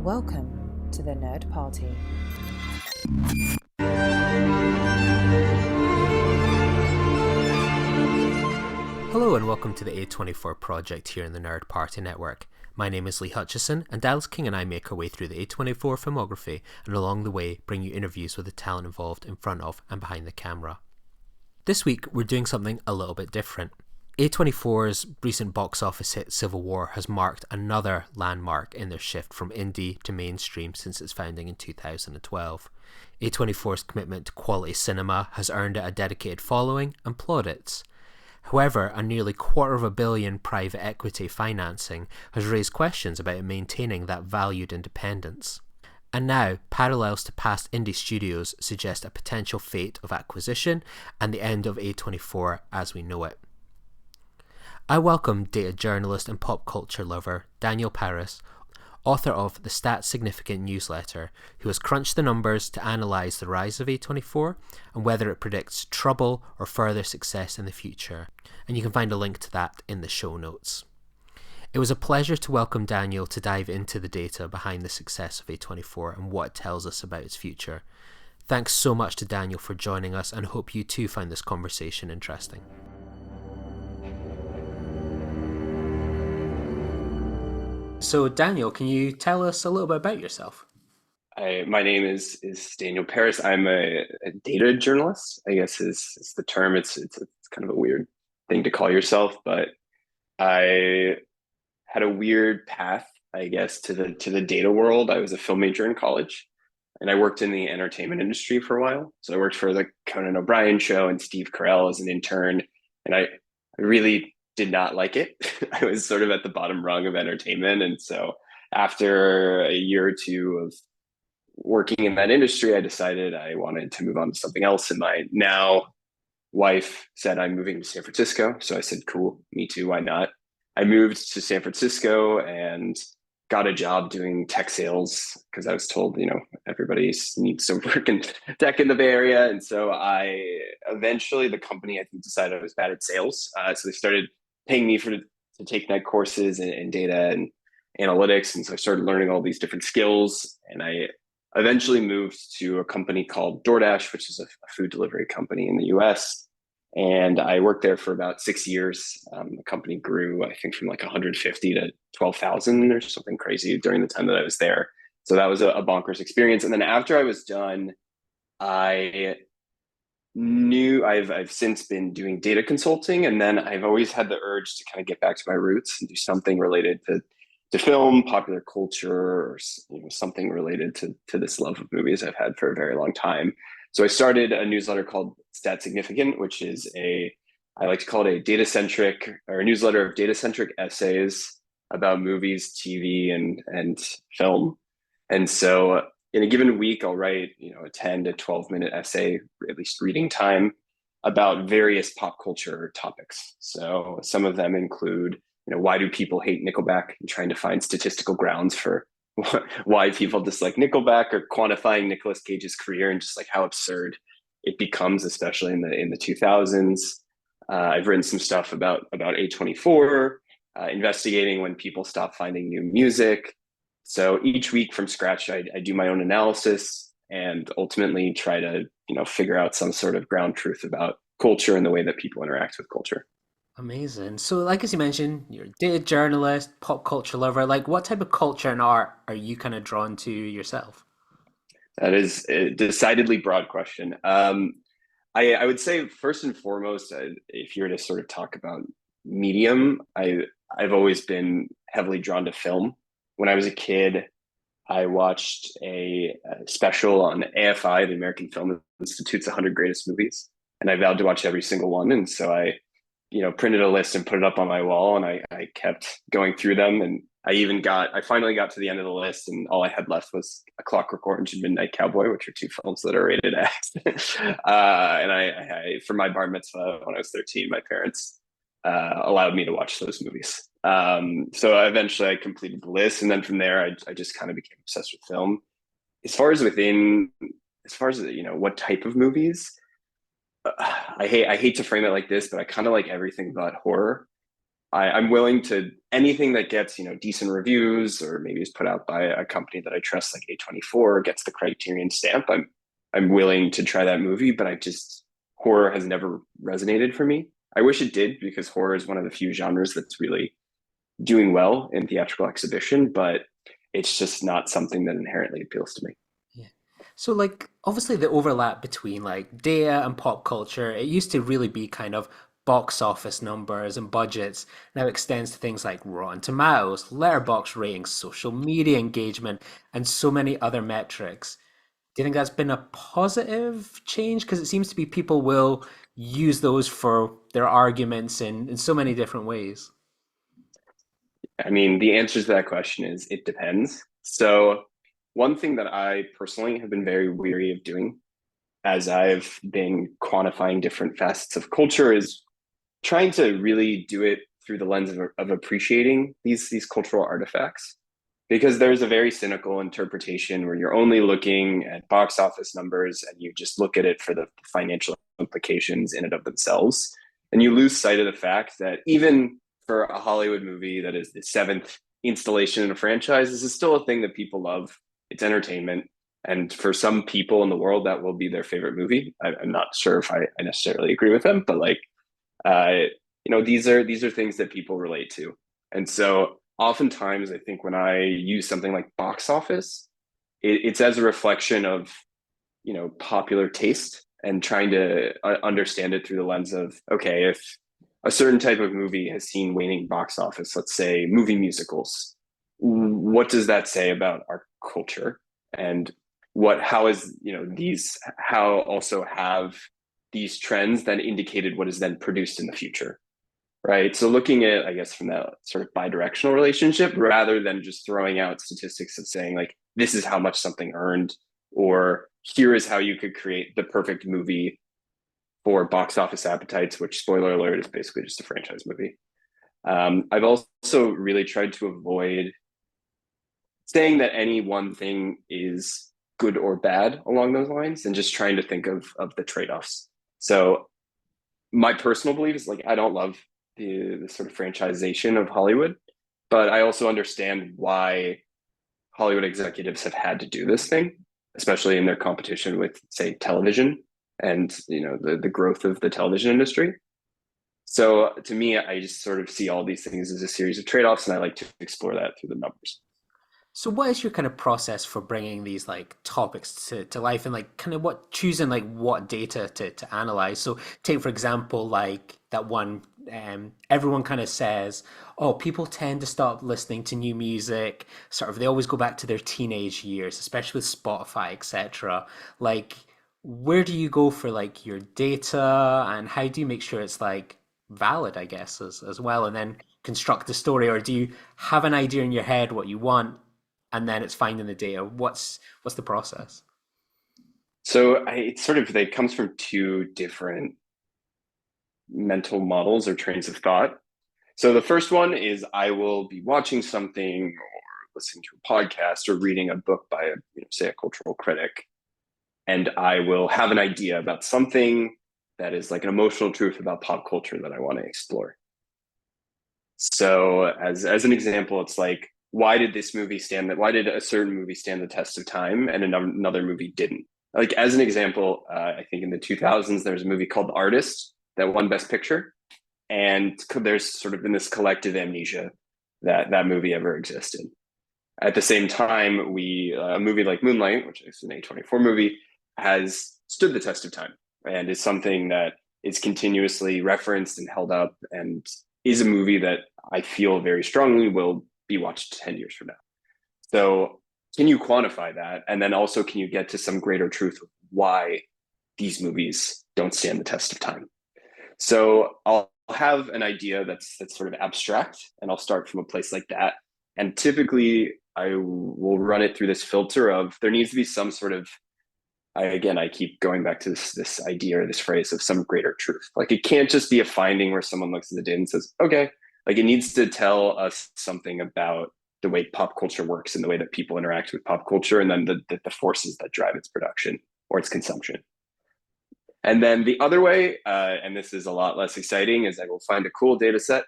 Welcome to the Nerd Party. Hello and welcome to the A24 project here in the Nerd Party Network. My name is Lee Hutchison, and Dallas King and I make our way through the A24 filmography and along the way bring you interviews with the talent involved in front of and behind the camera. This week we're doing something a little bit different. A24's recent box office hit Civil War has marked another landmark in their shift from indie to mainstream since its founding in 2012. A24's commitment to quality cinema has earned it a dedicated following and plaudits. However, a nearly $250 million private equity financing has raised questions about it maintaining that valued independence. And now, parallels to past indie studios suggest a potential fate of acquisition and the end of A24 as we know it. I welcome data journalist and pop culture lover Daniel Paris, author of the Stats Significant newsletter, who has crunched the numbers to analyse the rise of A24 and whether it predicts trouble or further success in the future. And you can find a link to that in the show notes. It was a pleasure to welcome Daniel to dive into the data behind the success of A24 and what it tells us about its future. Thanks so much to Daniel for joining us, and hope you too find this conversation interesting. So Daniel, can you tell us a little bit about yourself? My name is Daniel Paris. I'm a data journalist, I guess is the term. It's kind of a weird thing to call yourself, but I had a weird path, I guess, to the data world. I was a film major in college, and I worked in the entertainment industry for a while. So I worked for the Conan O'Brien show and Steve Carell as an intern, and I really did not like it. I was sort of at the bottom rung of entertainment. And so after a year or two of working in that industry, I decided I wanted to move on to something else. And my now wife said, I'm moving to San Francisco. So I said, cool, me too, why not? I moved to San Francisco and got a job doing tech sales because I was told, everybody needs some work in tech in the Bay Area. And so the company, I think, decided I was bad at sales. So they started paying me to take night courses in data and analytics. And so I started learning all these different skills. And I eventually moved to a company called DoorDash, which is a food delivery company in the US. And I worked there for about 6 years. The company grew, I think, from like 150 to 12,000 or something crazy during the time that I was there. So that was a bonkers experience. And then after I was done, I knew I've since been doing data consulting, and then I've always had the urge to kind of get back to my roots and do something related to film, popular culture, or something related to this love of movies I've had for a very long time. So I started a newsletter called Stat Significant, which is I like to call it a data-centric, or a newsletter of data-centric essays about movies, TV, and film. And so in a given week, I'll write, a 10 to 12-minute essay, at least reading time, about various pop culture topics. So some of them include, why do people hate Nickelback, and trying to find statistical grounds for why people dislike Nickelback, or quantifying Nicolas Cage's career and just like how absurd it becomes, especially in the 2000s. I've written some stuff about A24, investigating when people stop finding new music. So each week from scratch, I do my own analysis and ultimately try to, figure out some sort of ground truth about culture and the way that people interact with culture. Amazing. So, like as you mentioned, you're a data journalist, pop culture lover. Like, what type of culture and art are you kind of drawn to yourself? That is a decidedly broad question. I would say first and foremost, if you were to sort of talk about medium, I've always been heavily drawn to film. When I was a kid, I watched a special on AFI, the American Film Institute's 100 Greatest Movies, and I vowed to watch every single one. And so I printed a list and put it up on my wall, and I kept going through them. And I finally got to the end of the list, and all I had left was A Clockwork Orange and Midnight Cowboy, which are two films that are rated X. And for my bar mitzvah when I was 13, my parents allowed me to watch those movies. So eventually I completed the list, and then from there I just kind of became obsessed with film. As far as what type of movies, I hate to frame it like this, but I kind of like everything but horror. I'm willing to anything that gets, decent reviews or maybe is put out by a company that I trust, like A24, gets the Criterion stamp. I'm willing to try that movie, but horror has never resonated for me. I wish it did because horror is one of the few genres that's really doing well in theatrical exhibition, but it's just not something that inherently appeals to me. Yeah. So like obviously the overlap between like data and pop culture, it used to really be kind of box office numbers and budgets. Now it extends to things like Rotten Tomatoes, letterbox ratings, social media engagement, and so many other metrics. Do you think that's been a positive change? Because it seems to be people will use those for their arguments in so many different ways. I mean, the answer to that question is it depends. So, one thing that I personally have been very weary of doing as I've been quantifying different facets of culture is trying to really do it through the lens of appreciating these cultural artifacts, because there's a very cynical interpretation where you're only looking at box office numbers and you just look at it for the financial implications in and of themselves, and you lose sight of the fact that even for a Hollywood movie that is the seventh installation in a franchise, this is still a thing that people love. It's entertainment, and for some people in the world that will be their favorite movie. I'm not sure if I necessarily agree with them, but like uh, these are things that people relate to. And so oftentimes I think when I use something like box office, it's as a reflection of, popular taste and trying to understand it through the lens of, okay, if a certain type of movie has seen waning box office, let's say movie musicals, what does that say about our culture? And how is, how also have these trends then indicated what is then produced in the future, right? So looking at, I guess, from that sort of bi-directional relationship rather than just throwing out statistics of saying like, this is how much something earned, or here is how you could create the perfect movie for box office appetites, which, spoiler alert, is basically just a franchise movie. I've also really tried to avoid saying that any one thing is good or bad along those lines, and just trying to think of the trade-offs. So my personal belief is like I don't love the sort of franchisation of Hollywood, but I also understand why Hollywood executives have had to do this thing, especially in their competition with, say, television and the growth of the television industry. So to me, I just sort of see all these things as a series of trade-offs, and I like to explore that through the numbers. So what is your kind of process for bringing these like topics to life and like kind of what choosing like what data to analyze? So take for example like that one everyone kind of says, oh, people tend to stop listening to new music, sort of they always go back to their teenage years, especially with Spotify, etc. Like where do you go for like your data and how do you make sure it's like valid, I guess, as well, and then construct the story, or do you have an idea in your head what you want and then it's finding the data? What's the process? So it's sort of it comes from two different mental models or trains of thought. So the first one is I will be watching something or listening to a podcast or reading a book by say a cultural critic, and I will have an idea about something that is like an emotional truth about pop culture that I want to explore. So as an example, it's like, why did why did a certain movie stand the test of time and another movie didn't? Like as an example, I think in the 2000s, there was a movie called The Artist that won Best Picture. And there's sort of been this collective amnesia that that movie ever existed. At the same time, a movie like Moonlight, which is an A24 movie, has stood the test of time and is something that is continuously referenced and held up, and is a movie that I feel very strongly will be watched 10 years from now. So can you quantify that? And then also, can you get to some greater truth of why these movies don't stand the test of time? So I'll have an idea that's sort of abstract, and I'll start from a place like that. And typically, I will run it through this filter of there needs to be some sort of, I keep going back to this idea or this phrase of some greater truth. Like it can't just be a finding where someone looks at the data and says, okay, like it needs to tell us something about the way pop culture works and the way that people interact with pop culture, and then the forces that drive its production or its consumption. And then the other way, and this is a lot less exciting, is I will find a cool data set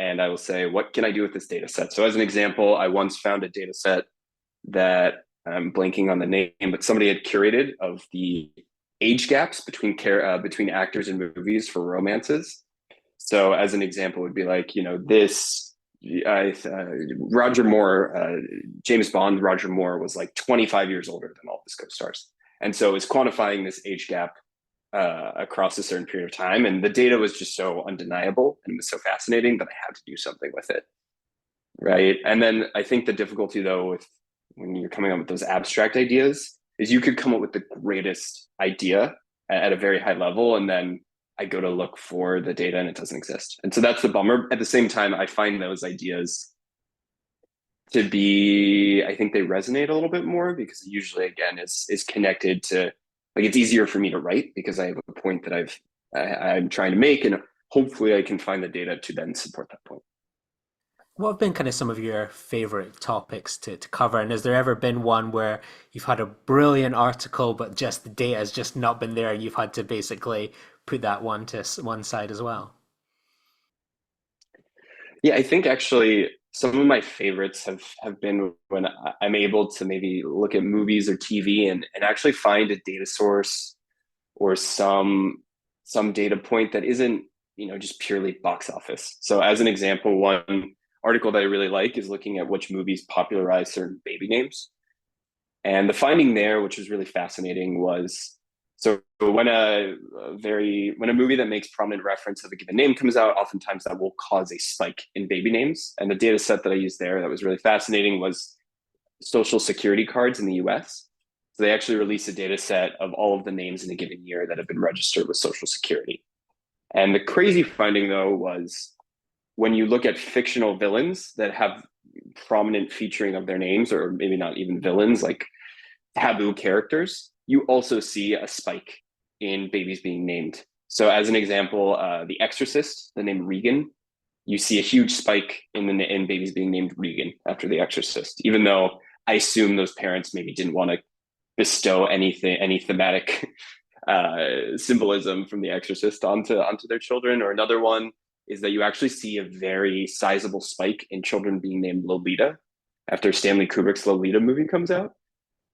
and I will say, what can I do with this data set? So as an example, I once found a data set that I'm blanking on the name, but somebody had curated of the age gaps between actors in movies for romances. So as an example, it would be like, this Roger Moore, James Bond, Roger Moore was like 25 years older than all of his co-stars. And so it's quantifying this age gap across a certain period of time. And the data was just so undeniable and it was so fascinating that I had to do something with it. Right. And then I think the difficulty, though, with when you're coming up with those abstract ideas is you could come up with the greatest idea at a very high level. And then I go to look for the data and it doesn't exist. And so that's the bummer. At the same time, I find those ideas to be, I think they resonate a little bit more because usually, again, is connected to, like, it's easier for me to write because I have a point that I'm trying to make, and hopefully I can find the data to then support that point. What have been kind of some of your favorite topics to cover? And has there ever been one where you've had a brilliant article, but just the data has just not been there and you've had to basically put that one to one side as well? Yeah, I think actually some of my favorites have been when I'm able to maybe look at movies or TV and actually find a data source or some data point that isn't, just purely box office. So as an example, one article that I really like is looking at which movies popularize certain baby names. And the finding there, which was really fascinating, was so when a movie that makes prominent reference of a given name comes out, oftentimes that will cause a spike in baby names. And the data set that I used there that was really fascinating was social security cards in the US. So they actually released a data set of all of the names in a given year that have been registered with Social Security. And the crazy finding, though, was when you look at fictional villains that have prominent featuring of their names, or maybe not even villains, like taboo characters, you also see a spike in babies being named. So, as an example, The Exorcist, the name Regan, you see a huge spike in babies being named Regan after The Exorcist, even though I assume those parents maybe didn't want to bestow any thematic symbolism from The Exorcist onto their children. Or another one is that you actually see a very sizable spike in children being named Lolita after Stanley Kubrick's Lolita movie comes out,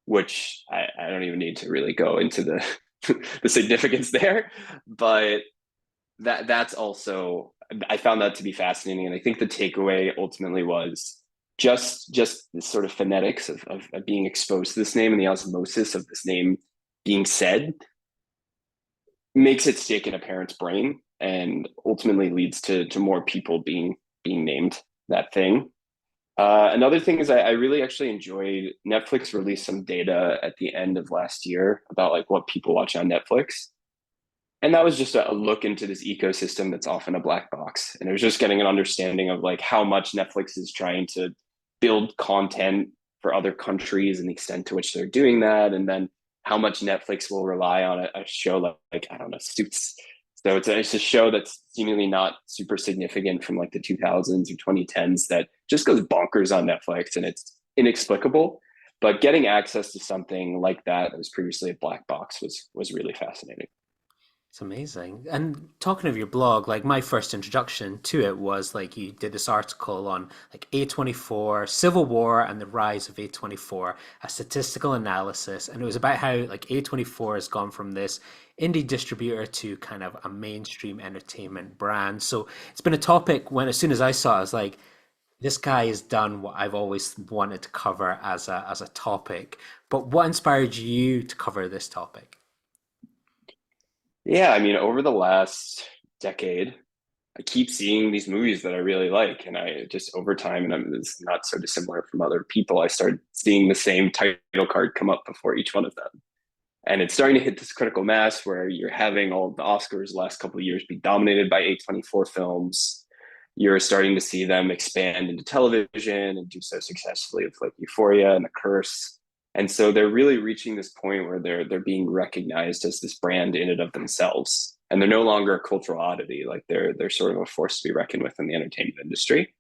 which I don't even need to really go into the the significance there, but that's also, I found that to be fascinating, and I think the takeaway ultimately was just the sort of phonetics of being exposed to this name and the osmosis of this name being said makes it stick in a parent's brain and ultimately leads to more people being named that thing. Another thing is I really actually enjoyed Netflix released some data at the end of last year about like what people watch on Netflix. And that was just a look into this ecosystem that's often a black box. And it was just getting an understanding of like how much Netflix is trying to build content for other countries and the extent to which they're doing that. And then how much Netflix will rely on a show like, I don't know, Suits. So it's a show that's seemingly not super significant from like the 2000s or 2010s that just goes bonkers on Netflix and it's inexplicable. But getting access to something like that was previously a black box was really fascinating. It's amazing. And talking of your blog, like my first introduction to it was like you did this article on like A24, Civil War and the Rise of A24, a statistical analysis. And it was about how like A24 has gone from this indie distributor to kind of a mainstream entertainment brand. So it's been a topic when as soon as I saw it, I was like, this guy has done what I've always wanted to cover as a topic. But what inspired you to cover this topic? Yeah, I mean, over the last decade, I keep seeing these movies that I really like, and I just over time, and it's not so dissimilar from other people. I started seeing the same title card come up before each one of them, and it's starting to hit this critical mass where you're having all of the Oscars the last couple of years be dominated by A24 films. You're starting to see them expand into television and do so successfully with like Euphoria and The Curse. And so they're really reaching this point where they're being recognized as this brand in and of themselves. And they're no longer a cultural oddity. Like they're sort of a force to be reckoned with in the entertainment industry.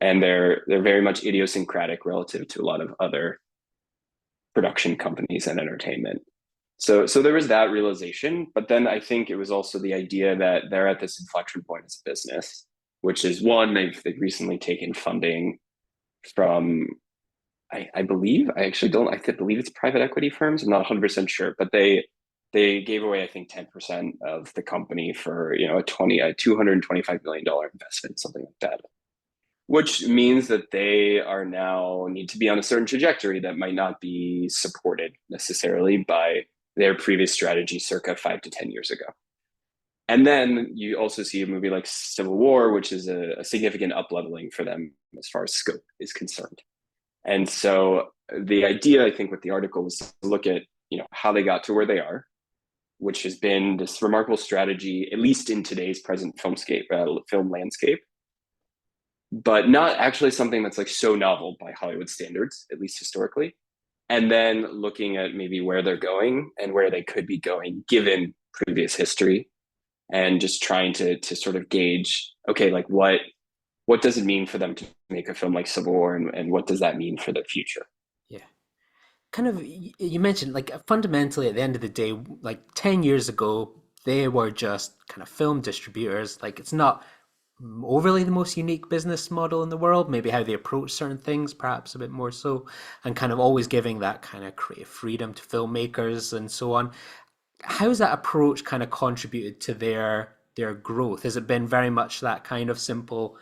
And they're very much idiosyncratic relative to a lot of other production companies and entertainment. So there was that realization, but then I think it was also the idea that they're at this inflection point as a business. which is one, they've recently taken funding from I believe I actually don't I believe it's private equity firms. I'm not 100% sure, but they gave away I think 10% of the company for a 225 million dollar investment, something like that. Which means that they are now need to be on a certain trajectory that might not be supported necessarily by their previous strategy circa 5 to 10 years ago. And then you also see a movie like Civil War, which is a significant up leveling for them as far as scope is concerned. And so the idea, I think, with the article was to look at how they got to where they are, which has been this remarkable strategy, at least in today's present film landscape, but not actually something that's like so novel by Hollywood standards, at least historically. And then looking at maybe where they're going and where they could be going given previous history, and just trying to sort of gauge, okay, like what does it mean for them to make a film like Civil War, and what does that mean for the future? Yeah. Kind of, you mentioned like fundamentally at the end of the day, like 10 years ago, they were just kind of film distributors. Like it's not overly the most unique business model in the world, maybe how they approach certain things, perhaps a bit more so, and kind of always giving that kind of creative freedom to filmmakers and so on. How's that approach kind of contributed to their growth? Has it been very much that kind of simple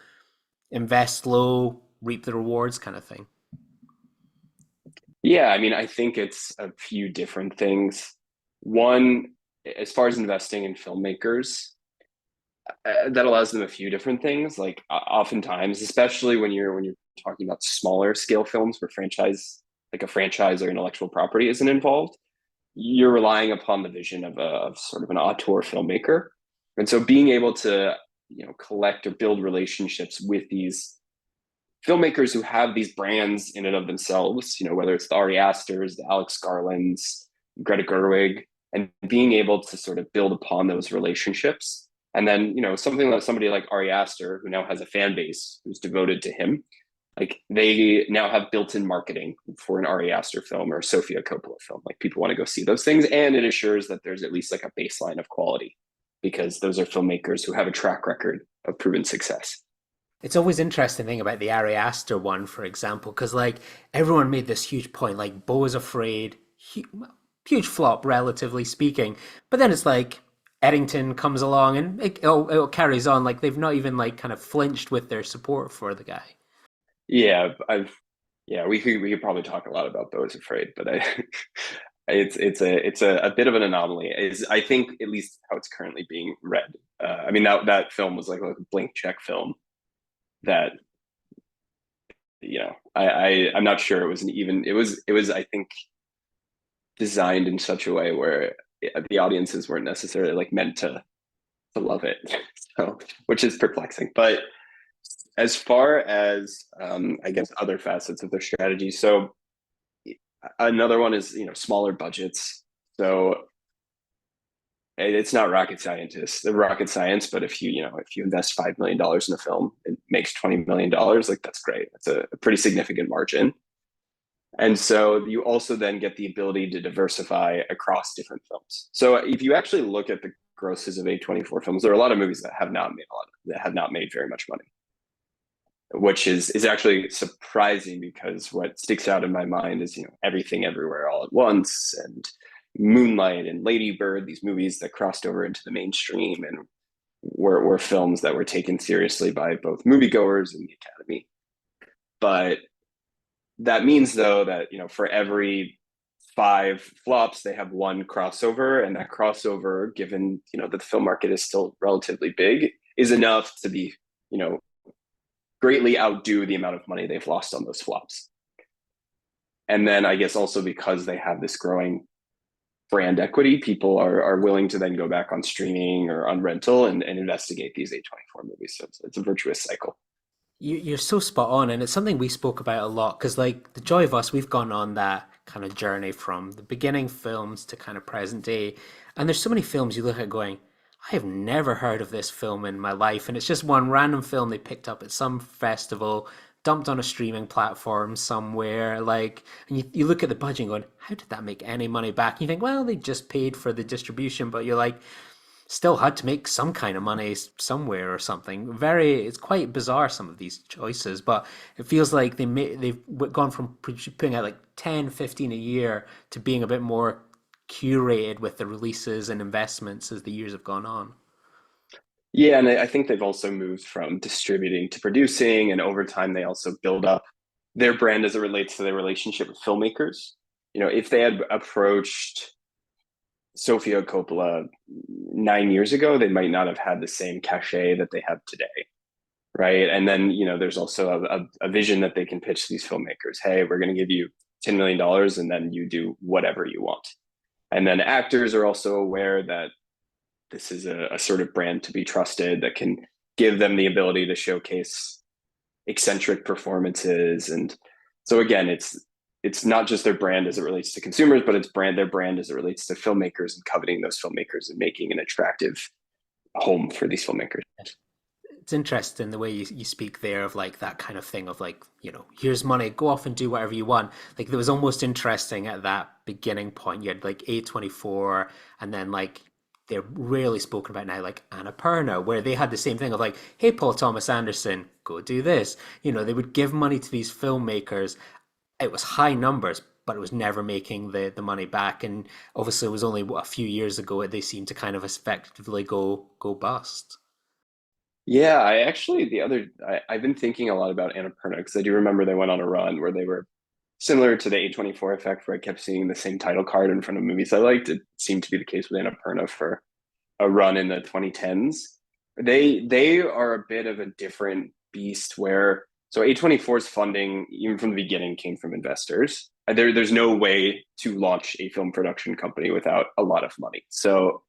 invest low, reap the rewards kind of thing? Yeah, I mean, I think it's a few different things. One, as far as investing in filmmakers, that allows them a few different things. Like oftentimes, especially when you're talking about smaller scale films where like a franchise or intellectual property isn't involved, you're relying upon the vision of sort of an auteur filmmaker. And so being able to collect or build relationships with these filmmakers who have these brands in and of themselves, whether it's the Ari Asters, the Alex Garlands, Greta Gerwig, and being able to sort of build upon those relationships. And then, something like somebody like Ari Aster, who now has a fan base who's devoted to him, like they now have built-in marketing for an Ari Aster film or a Sofia Coppola film. Like people want to go see those things, and it assures that there's at least like a baseline of quality because those are filmmakers who have a track record of proven success. It's always interesting thing about the Ari Aster one, for example, because like everyone made this huge point, like Beau is Afraid, huge flop relatively speaking, but then it's like Eddington comes along and it carries on. Like they've not even like kind of flinched with their support for the guy. Yeah, yeah, we could probably talk a lot about Beau is Afraid, but it's a bit of an anomaly. Is I think at least how it's currently being read. I mean that film was like a blank check film that I'm not sure it was an even it was I think designed in such a way where the audiences weren't necessarily like meant to love it, so which is perplexing. But as far as I guess other facets of their strategy, so another one is smaller budgets. So it's not rocket science, but if you invest $5 million in a film, it makes $20 million. Like that's great. That's a pretty significant margin. And so you also then get the ability to diversify across different films. So if you actually look at the grosses of A24 films, there are a lot of movies that have not made very much money, which is actually surprising because what sticks out in my mind is Everything Everywhere All at Once and Moonlight and Lady Bird, these movies that crossed over into the mainstream and were films that were taken seriously by both moviegoers and the Academy. But that means though that for every five flops, they have one crossover, and that crossover, given that the film market is still relatively big, is enough to be greatly outdo the amount of money they've lost on those flops. And then I guess also because they have this growing brand equity, people are willing to then go back on streaming or on rental and investigate these A24 movies. So it's a virtuous cycle. You're so spot on, and it's something we spoke about a lot because, like, The Joy of Us, we've gone on that kind of journey from the beginning films to kind of present day. And there's so many films you look at going, I have never heard of this film in my life. And it's just one random film they picked up at some festival, dumped on a streaming platform somewhere. Like, and you look at the budget and going, how did that make any money back? And you think, well, they just paid for the distribution. But you're like, still had to make some kind of money somewhere or something. It's quite bizarre, some of these choices, but it feels like they've gone from putting out like 10, 15 a year to being a bit more curated with the releases and investments as the years have gone on. Yeah, and I think they've also moved from distributing to producing, and over time they also build up their brand as it relates to their relationship with filmmakers. If they had approached Sofia Coppola 9 years ago, they might not have had the same cachet that they have today, right? And then there's also a vision that they can pitch to these filmmakers. Hey, we're going to give you $10 million, and then you do whatever you want. And then actors are also aware that this is a sort of brand to be trusted that can give them the ability to showcase eccentric performances. And so again, it's not just their brand as it relates to consumers, but their brand as it relates to filmmakers and coveting those filmmakers and making an attractive home for these filmmakers. It's interesting the way you speak there of like that kind of thing of like, here's money, go off and do whatever you want. Like it was almost interesting at that beginning point. You had like A24 and then like they're rarely spoken about now, like Annapurna, where they had the same thing of like, hey, Paul Thomas Anderson, go do this. They would give money to these filmmakers. It was high numbers, but it was never making the money back. And obviously it was only a few years ago they seemed to kind of effectively go bust. Yeah, I've been thinking a lot about Annapurna because I do remember they went on a run where they were similar to the A24 effect, where I kept seeing the same title card in front of movies I liked. It seemed to be the case with Annapurna for a run in the 2010s. They are a bit of a different beast where so A24's funding, even from the beginning, came from investors. There's no way to launch a film production company without a lot of money. So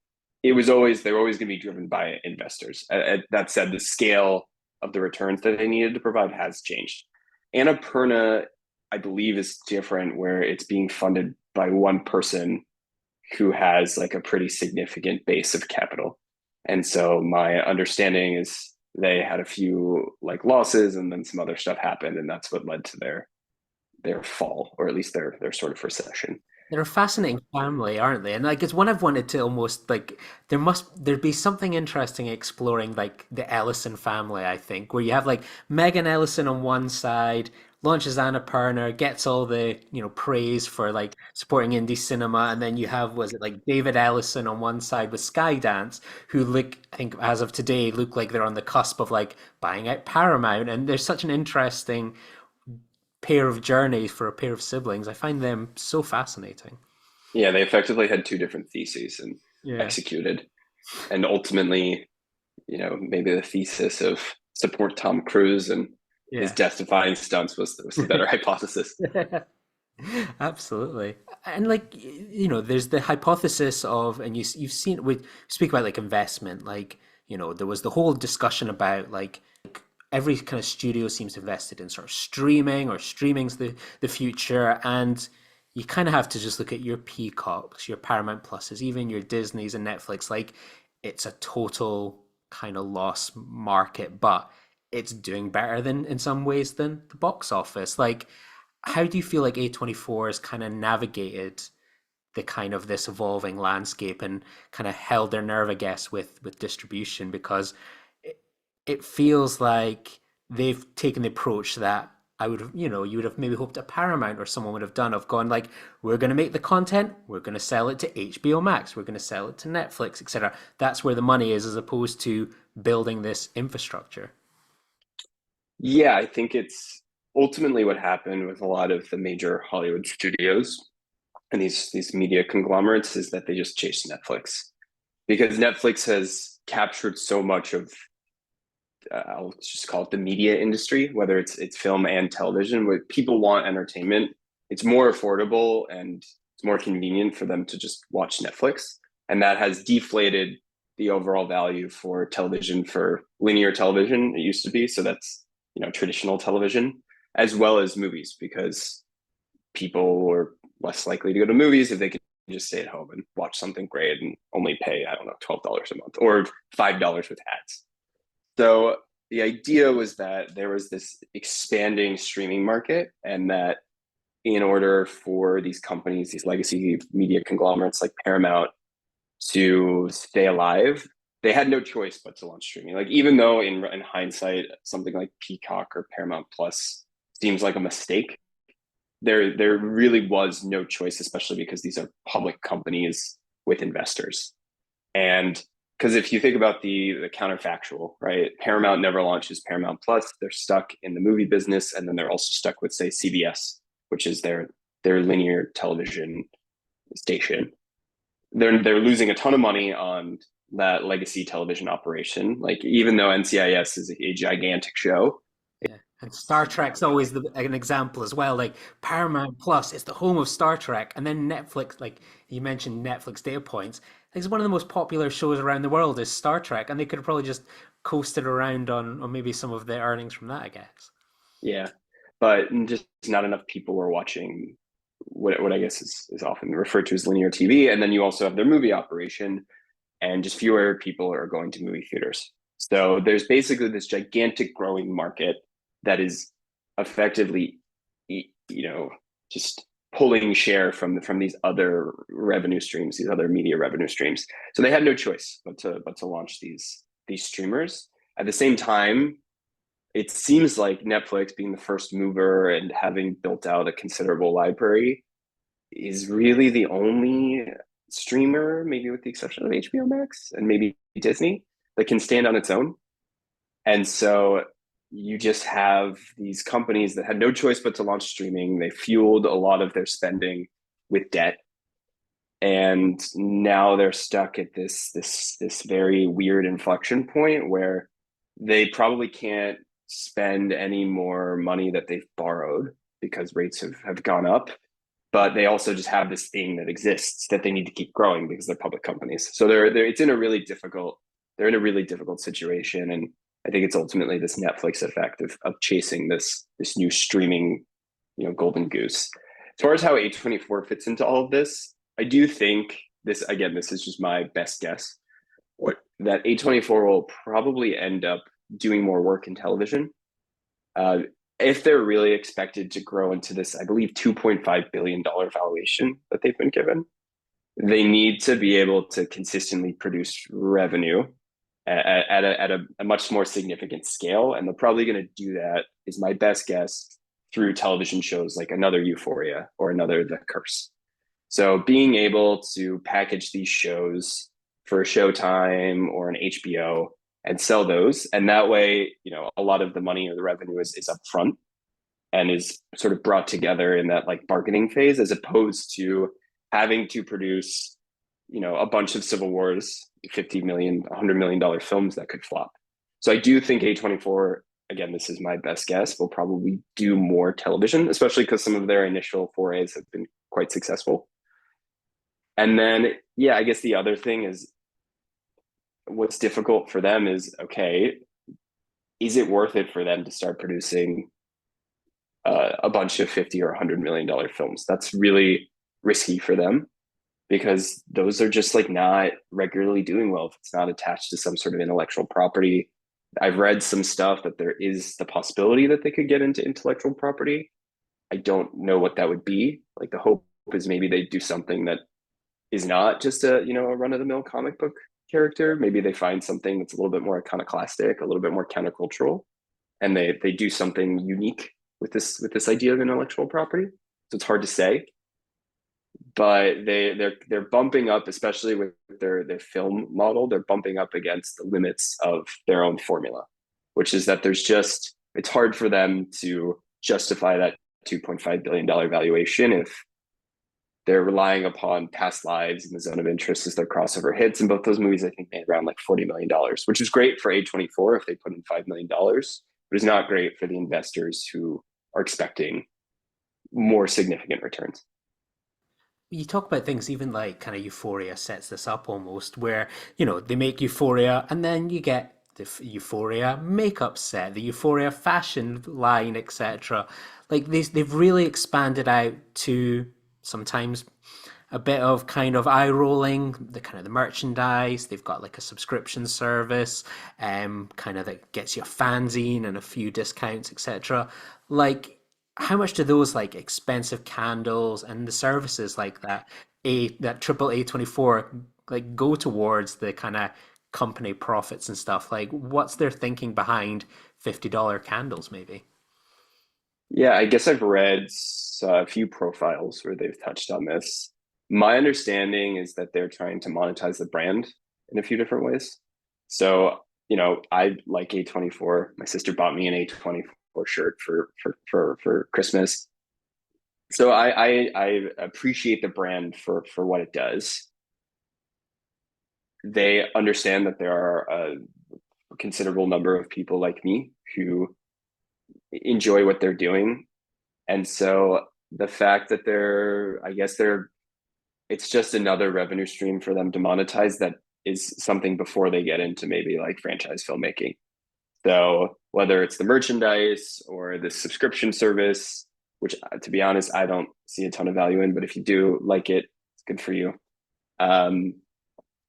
they were always going to be driven by investors. That said, the scale of the returns that they needed to provide has changed. Annapurna, I believe, is different, where it's being funded by one person who has like a pretty significant base of capital. And so my understanding is they had a few like losses and then some other stuff happened, and that's what led to their fall, or at least their sort of recession. They're a fascinating family, aren't they? And like it's one I've wanted to almost like there'd be something interesting exploring like the Ellison family, I think, where you have like Megan Ellison on one side, launches Annapurna, gets all the, praise for like supporting indie cinema, and then you have was it like David Ellison on one side with Skydance, who look I think as of today look like they're on the cusp of like buying out Paramount. And there's such an interesting pair of journeys for a pair of siblings. I find them so fascinating. Yeah, they effectively had two different theses and Yeah. executed. And ultimately, maybe the thesis of support Tom Cruise and his Yeah. death-defying stunts was the better hypothesis. Absolutely. And like there's the hypothesis of and you've seen we speak about like investment like there was the whole discussion about like every kind of studio seems invested in sort of streaming or streaming's the future. And you kind of have to just look at your Peacocks, your Paramount Pluses, even your Disneys and Netflix. Like it's a total kind of loss market, but it's doing better than in some ways than the box office. Like, how do you feel like A24 has kind of navigated the kind of this evolving landscape and kind of held their nerve, I guess, with distribution? Because it feels like they've taken the approach that I would have, you would have maybe hoped a Paramount or someone would have done of gone like, we're going to make the content, we're going to sell it to HBO Max, we're going to sell it to Netflix, etc. That's where the money is, as opposed to building this infrastructure. Yeah, I think it's ultimately what happened with a lot of the major Hollywood studios and these media conglomerates is that they just chased Netflix because Netflix has captured so much of I'll just call it the media industry, whether it's film and television. Where people want entertainment, it's more affordable and it's more convenient for them to just watch Netflix, and that has deflated the overall value for television, for linear television. It used to be so that's traditional television as well as movies, because people are less likely to go to movies if they can just stay at home and watch something great and only pay, I don't know, $12 a month or $5 with ads. So the idea was that there was this expanding streaming market, and that in order for these companies, these legacy media conglomerates like Paramount, to stay alive, they had no choice but to launch streaming. Like even though in hindsight, something like Peacock or Paramount Plus seems like a mistake, there really was no choice, especially because these are public companies with investors. And because if you think about the counterfactual, right? Paramount never launches Paramount Plus. They're stuck in the movie business, and then they're also stuck with, say, CBS, which is their linear television station. They're losing a ton of money on that legacy television operation. Like even though NCIS is a gigantic show, Yeah. And Star Trek's always an example as well. Like Paramount Plus is the home of Star Trek, and then Netflix, like you mentioned, Netflix Data Points. It's one of the most popular shows around the world is Star Trek, and they could have probably just coasted around on maybe some of the earnings from that, I guess. yeah, but just not enough people were watching what I guess is often referred to as linear TV. And then you also have their movie operation, and just fewer people are going to movie theaters. So there's basically this gigantic growing market that is effectively, just pulling share from these other revenue streams, these other media revenue streams. So they had no choice but to launch these streamers. At the same time, it seems like Netflix, being the first mover and having built out a considerable library, is really the only streamer, maybe with the exception of HBO Max and maybe Disney, that can stand on its own. And so you just have these companies that had no choice but to launch streaming. They fueled a lot of their spending with debt. And now they're stuck at this very weird inflection point where they probably can't spend any more money that they've borrowed because rates have gone up, but they also just have this thing that exists that they need to keep growing because they're public companies. So they're in a really difficult situation. And I think it's ultimately this Netflix effect of chasing this new streaming, golden goose. As far as how A24 fits into all of this, I do think this is just my best guess. What that A24 will probably end up doing more work in television. Uh, if they're really expected to grow into this, I believe $2.5 billion valuation that they've been given, they need to be able to consistently produce revenue at a much more significant scale. And they're probably going to do that, is my best guess, through television shows like another Euphoria or another The Curse. So being able to package these shows for a Showtime or an HBO and sell those, and that way, a lot of the money or the revenue is upfront and is sort of brought together in that like bargaining phase, as opposed to having to produce, a bunch of Civil Wars, 50 million, $100 million films that could flop. So I do think A24, again, this is my best guess, will probably do more television, especially because some of their initial forays have been quite successful. And then, yeah, I guess the other thing is, what's difficult for them is, okay, is it worth it for them to start producing a bunch of 50 or $100 million films? That's really risky for them because those are just like not regularly doing well if it's not attached to some sort of intellectual property. I've read some stuff that there is the possibility that they could get into intellectual property. I don't know what that would be. Like the hope is maybe they do something that is not just a run of the mill comic book character. Maybe they find something that's a little bit more iconoclastic, a little bit more countercultural, and they do something unique with this idea of intellectual property. So it's hard to say, but they're bumping up, especially with their film model. They're bumping up against the limits of their own formula, which is that it's hard for them to justify that $2.5 billion valuation if they're relying upon past lives and the zone of interest as their crossover hits. And both those movies, I think, made around like $40 million, which is great for A24 if they put in $5 million, but it's not great for the investors who are expecting more significant returns. You talk about things even like kind of Euphoria sets this up almost, where, they make Euphoria and then you get the Euphoria makeup set, the Euphoria fashion line, etc. Like they've really expanded out to sometimes a bit of kind of eye rolling, the kind of the merchandise. They've got like a subscription service, kind of that gets you a fanzine and a few discounts, etc. Like, how much do those like expensive candles and the services like that? that triple A24 like go towards the kind of company profits and stuff? Like, what's their thinking behind $50 candles, maybe? Yeah, I guess I've read a few profiles where they've touched on this. My understanding is that they're trying to monetize the brand in a few different ways. So, I like A24. My sister bought me an A24 shirt for Christmas. So I appreciate the brand for what it does. They understand that there are a considerable number of people like me who enjoy what they're doing. And so the fact that I guess it's just another revenue stream for them to monetize that is something before they get into maybe like franchise filmmaking. So whether it's the merchandise or the subscription service, which to be honest, I don't see a ton of value in, but if you do like it, it's good for you. Um,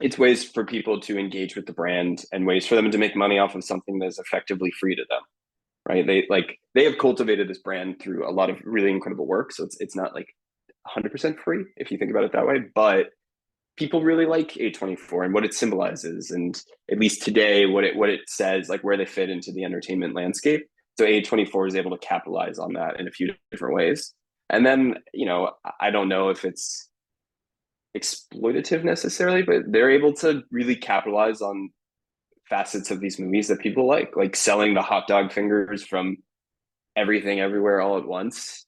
it's ways for people to engage with the brand and ways for them to make money off of something that is effectively free to them, right? They have cultivated this brand through a lot of really incredible work, so it's not like 100% free if you think about it that way, but people really like A24 and what it symbolizes, and at least today what it says, like where they fit into the entertainment landscape. So A24 is able to capitalize on that in a few different ways. And then, I don't know if it's exploitative necessarily, but they're able to really capitalize on facets of these movies that people like selling the hot dog fingers from everything everywhere all at once.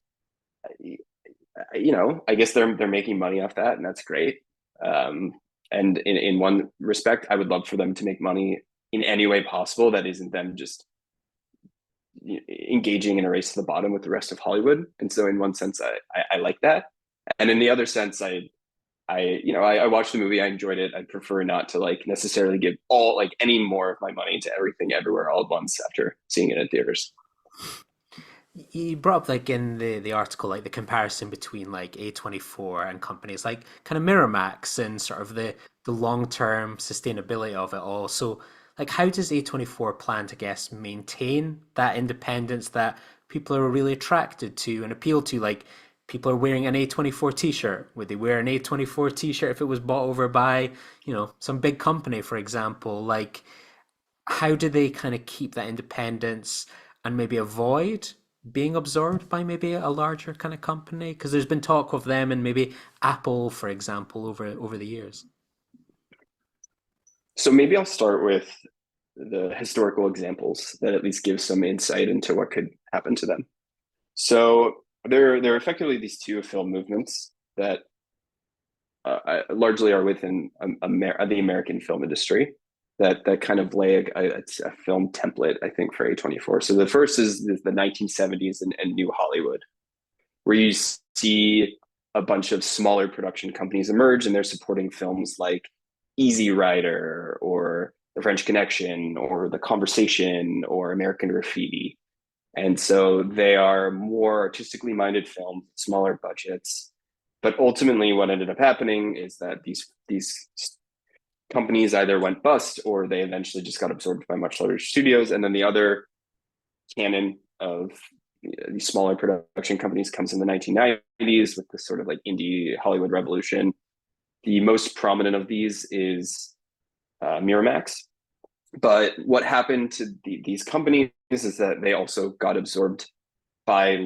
I guess they're making money off that, and that's great. Um, and in one respect, I would love for them to make money in any way possible that isn't them just engaging in a race to the bottom with the rest of Hollywood. And so, in one sense, I like that, and in the other sense, I watched the movie, I enjoyed it. I'd prefer not to like necessarily give all like any more of my money to everything everywhere all at once after seeing it in theaters. You brought up like in the article like the comparison between like A24 and companies like kind of Miramax and sort of the long-term sustainability of it all. So like how does A24 plan to guess maintain that independence that people are really attracted to and appeal to? Like people are wearing an A24 t-shirt. Would they wear an A24 t-shirt if it was bought over by, some big company, for example? Like how do they kind of keep that independence and maybe avoid being absorbed by maybe a larger kind of company? Because there's been talk of them and maybe Apple, for example, over the years. So maybe I'll start with the historical examples that at least give some insight into what could happen to them. So there are effectively these two film movements that largely are within the American film industry that kind of lay a film template, I think, for A24. So the first is the 1970s and New Hollywood, where you see a bunch of smaller production companies emerge and they're supporting films like Easy Rider or The French Connection or The Conversation or American Graffiti. And so they are more artistically minded films, smaller budgets. But ultimately, what ended up happening is that these companies either went bust or they eventually just got absorbed by much larger studios. And then the other canon of these smaller production companies comes in the 1990s with this sort of like indie Hollywood revolution. The most prominent of these is Miramax. But what happened to these companies is that they also got absorbed by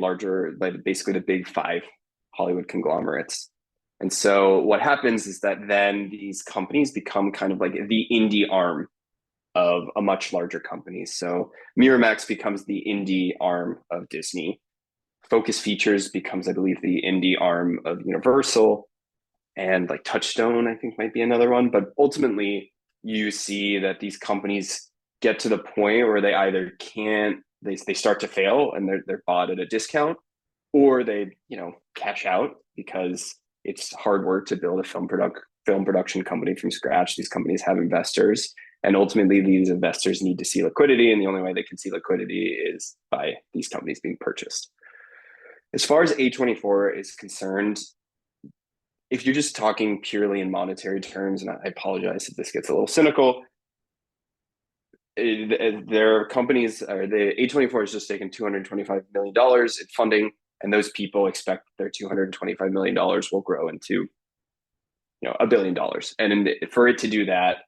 basically the big five Hollywood conglomerates. And so what happens is that then these companies become kind of like the indie arm of a much larger company. So Miramax becomes the indie arm of Disney. Focus Features becomes, I believe, the indie arm of Universal. And like Touchstone, I think, might be another one. But ultimately, you see that these companies get to the point where they either can't, they start to fail and they're bought at a discount, or they cash out because it's hard work to build a film production company from scratch. These companies have investors, and ultimately these investors need to see liquidity, and the only way they can see liquidity is by these companies being purchased. As far as A24 is concerned, if you're just talking purely in monetary terms, and I apologize if this gets a little cynical, their companies, or the A24 has just taken $225 million in funding, and those people expect their $225 million will grow into $1 billion. And for it to do that,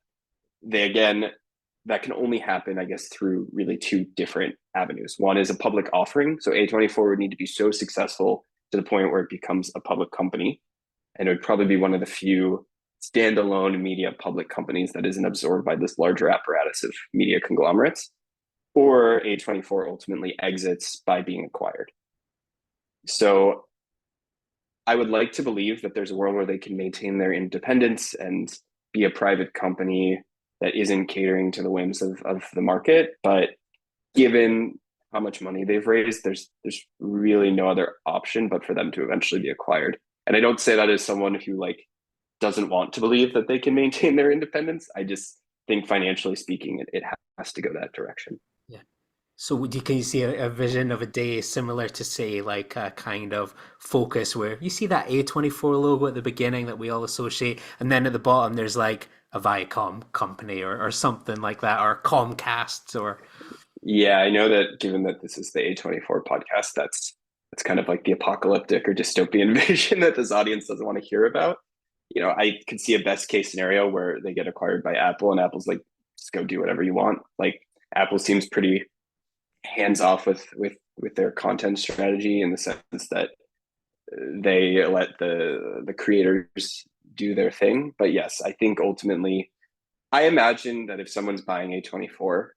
they again, that can only happen, I guess, through really two different avenues. One is a public offering. So A24 would need to be so successful to the point where it becomes a public company. And it would probably be one of the few standalone media public companies that isn't absorbed by this larger apparatus of media conglomerates. Or A24 ultimately exits by being acquired. So I would like to believe that there's a world where they can maintain their independence and be a private company that isn't catering to the whims of the market. But given how much money they've raised, there's really no other option but for them to eventually be acquired. And I don't say that as someone who like doesn't want to believe that they can maintain their independence. I just think financially speaking, it has to go that direction. Yeah. So can you see a vision of a day similar to say like a kind of focus where you see that A24 logo at the beginning that we all associate, and then at the bottom there's like a Viacom company or something like that, or Comcast or Yeah, I know that given that this is the A24 podcast, that's kind of like the apocalyptic or dystopian vision that this audience doesn't want to hear about. I could see a best case scenario where they get acquired by Apple and Apple's like, just go do whatever you want. Like Apple seems pretty hands off with their content strategy in the sense that they let the creators do their thing. But yes, I think ultimately, I imagine that if someone's buying A24,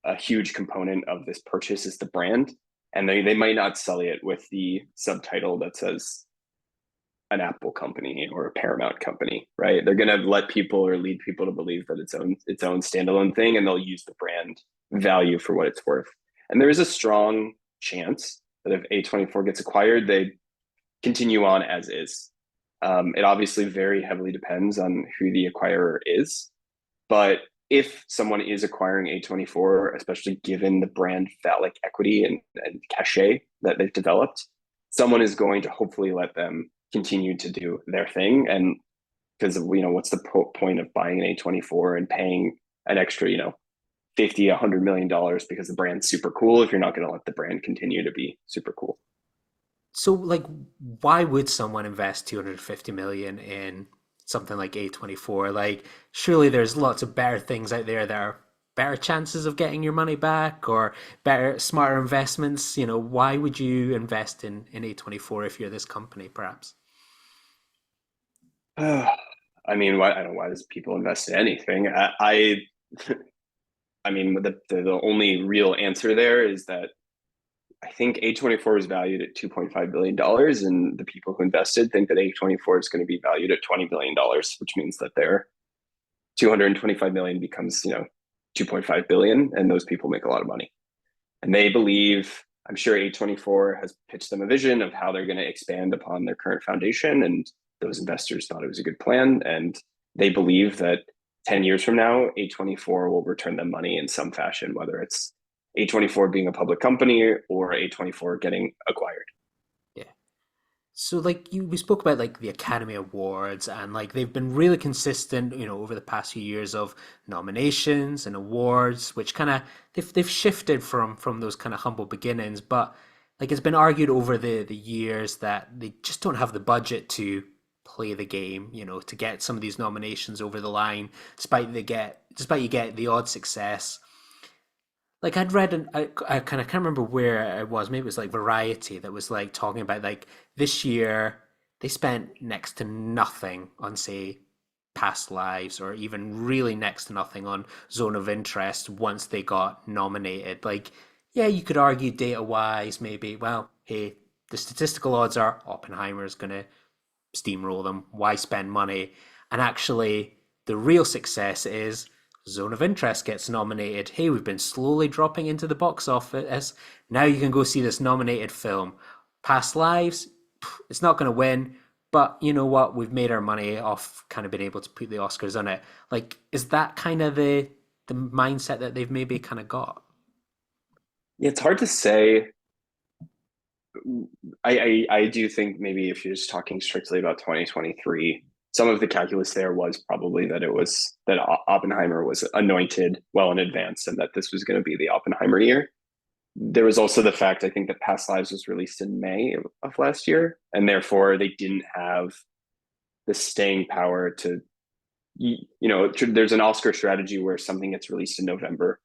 a huge component of this purchase is the brand, and they might not sell it with the subtitle that says an Apple company or a Paramount company, right? They're going to let people or lead people to believe that its own standalone thing, and they'll use the brand value for what it's worth. And there is a strong chance that if A24 gets acquired, they continue on as is. It obviously very heavily depends on who the acquirer is, but if someone is acquiring A24, especially given the brand like equity and cachet that they've developed, someone is going to hopefully let them continue to do their thing. And because what's the point of buying an A24 and paying an extra 50 $100 million because the brand's super cool if you're not going to let the brand continue to be super cool? so like why would someone invest 250 million in something like A24? Like surely there's lots of better things out there that are better chances of getting your money back or better smarter investments. Why would you invest in A24 if you're this company perhaps? I mean, why? I don't know, why does people invest in anything? I mean, the only real answer there is that I think A24 is valued at $2.5 billion, and the people who invested think that A24 is going to be valued at $20 billion, which means that their 225 million becomes 2.5 billion, and those people make a lot of money. And they believe, I'm sure A24 has pitched them a vision of how they're going to expand upon their current foundation, and those investors thought it was a good plan, and they believe that 10 years from now, A24 will return them money in some fashion, whether it's A24 being a public company or A24 getting acquired. Yeah. So like we spoke about like the Academy Awards and like they've been really consistent, over the past few years of nominations and awards, which kind of they've shifted from those kind of humble beginnings, but like it's been argued over the years that they just don't have the budget to play the game, to get some of these nominations over the line, despite you get the odd success. Like I'd read, I kind of can't remember where it was. Maybe it was like Variety that was like talking about like this year they spent next to nothing on say Past Lives, or even really next to nothing on Zone of Interest once they got nominated. Like, yeah, you could argue data wise, maybe. Well, hey, the statistical odds are Oppenheimer's gonna steamroll them. Why spend money? And actually, the real success is Zone of Interest gets nominated. Hey, we've been slowly dropping into the box office. Now you can go see this nominated film. Past Lives, it's not going to win, but you know what? We've made our money off kind of being able to put the Oscars on it. Like, is that kind of the mindset that they've maybe kind of got? It's hard to say. I do think maybe if you're just talking strictly about 2023, some of the calculus there was probably that Oppenheimer was anointed well in advance and that this was going to be the Oppenheimer year. There was also the fact, I think, that Past Lives was released in May of last year, and therefore they didn't have the staying power to there's an Oscar strategy where something gets released in November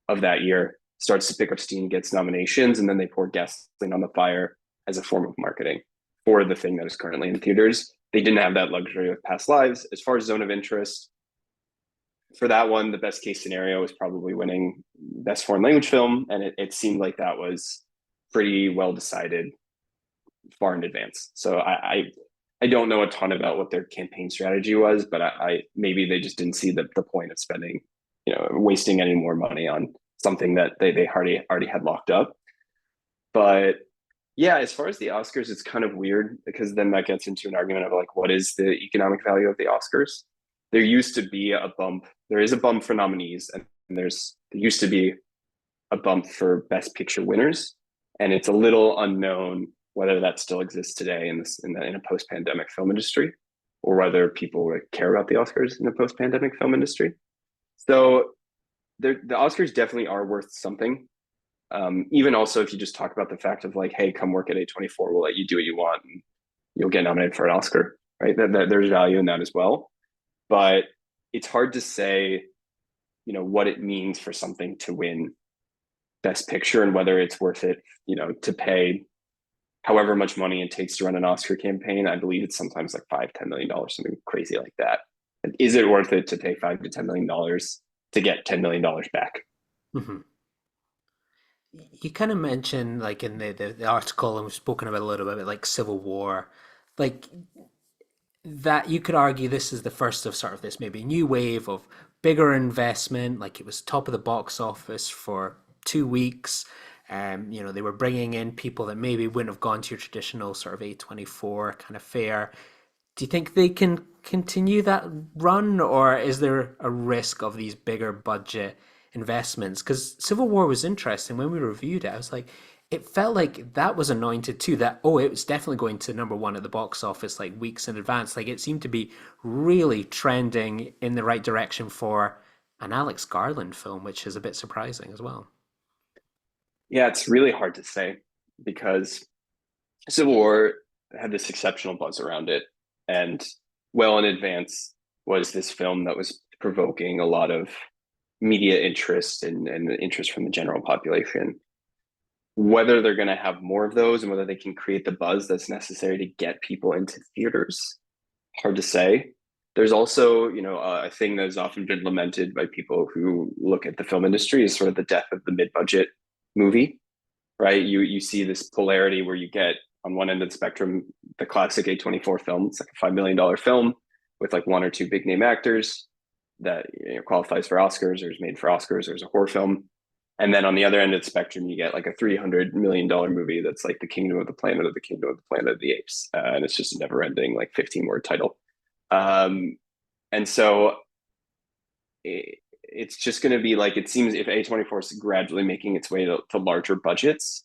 of that year, starts to pick up steam, gets nominations, and then they pour gasoline on the fire as a form of marketing for the thing that is currently in theaters. They didn't have that luxury with Past Lives. As far as zone of interest, for that one, the best case scenario was probably winning best foreign language film, and it seemed like that was pretty well decided far in advance. So I don't know a ton about what their campaign strategy was, but I maybe they just didn't see the point of spending, wasting any more money on something that they already had locked up. But yeah, as far as the Oscars, it's kind of weird because then that gets into an argument of like, what is the economic value of the Oscars? There used to be a bump. There is a bump for nominees, and there used to be a bump for Best Picture winners, and it's a little unknown whether that still exists today in a post-pandemic film industry, or whether people would care about the Oscars in the post-pandemic film industry. So the Oscars definitely are worth something. Even also, if you just talk about the fact of like, hey, come work at A24, we'll let you do what you want, and you'll get nominated for an Oscar, right? There's value in that as well, but it's hard to say, what it means for something to win Best Picture and whether it's worth it, to pay however much money it takes to run an Oscar campaign. I believe it's sometimes like $5-10 million, something crazy like that. And is it worth it to pay $5 to $10 million to get $10 million back? Mm-hmm. You kind of mentioned, like in the article, and we've spoken about a little bit, like Civil War, like that you could argue this is the first of sort of this maybe new wave of bigger investment. Like it was top of the box office for 2 weeks. They were bringing in people that maybe wouldn't have gone to your traditional sort of A24 kind of fare. Do you think they can continue that run, or is there a risk of these bigger budget investments? Because Civil War was interesting. When we reviewed it, I was like, it felt like that was anointed too. That, oh, it was definitely going to number one at the box office like weeks in advance. Like it seemed to be really trending in the right direction for an Alex Garland film, which is a bit surprising as well. Yeah, it's really hard to say because Civil War had this exceptional buzz around it, and well in advance was this film that was provoking a lot of media interest and interest from the general population. Whether they're going to have more of those and whether they can create the buzz that's necessary to get people into theaters, hard to say. There's also, a thing that has often been lamented by people who look at the film industry is sort of the death of the mid-budget movie, right? You see this polarity where you get on one end of the spectrum the classic A24 film. It's like a $5 million film with like one or two big name actors that qualifies for Oscars or is made for Oscars or is a horror film. And then on the other end of the spectrum, you get like a $300 million movie that's like the Kingdom of the Planet of the Kingdom of the Planet of the Apes, and it's just a never-ending like 15-word title. And so it's just going to be like, it seems if A24 is gradually making its way to larger budgets,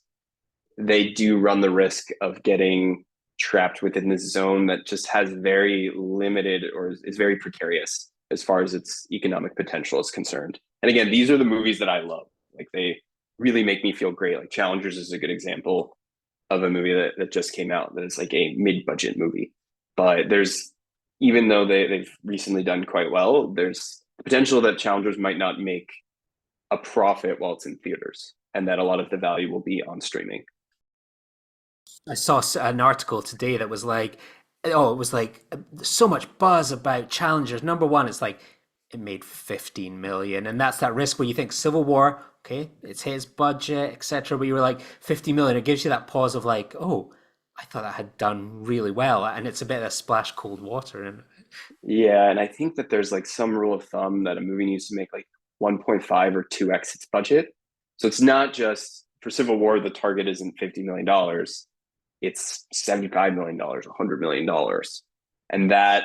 they do run the risk of getting trapped within this zone that just has very limited or is very precarious as far as its economic potential is concerned. And again, these are the movies that I love. Like they really make me feel great. Like Challengers is a good example of a movie that just came out that is like a mid-budget movie. But even though they've recently done quite well, there's the potential that Challengers might not make a profit while it's in theaters, and that a lot of the value will be on streaming. I saw an article today that was like, oh, it was like so much buzz about Challengers. Number one, it's like it made 15 million, and that's that risk where you think Civil War, okay, it's his budget, etc. But you were like 50 million. It gives you that pause of like, oh, I thought that had done really well, and it's a bit of a splash cold water. And Yeah, and I think that there's like some rule of thumb that a movie needs to make like 1.5 or 2x its budget. So it's not just for Civil War, the target isn't $50 million, it's $75 million, $100 million. And that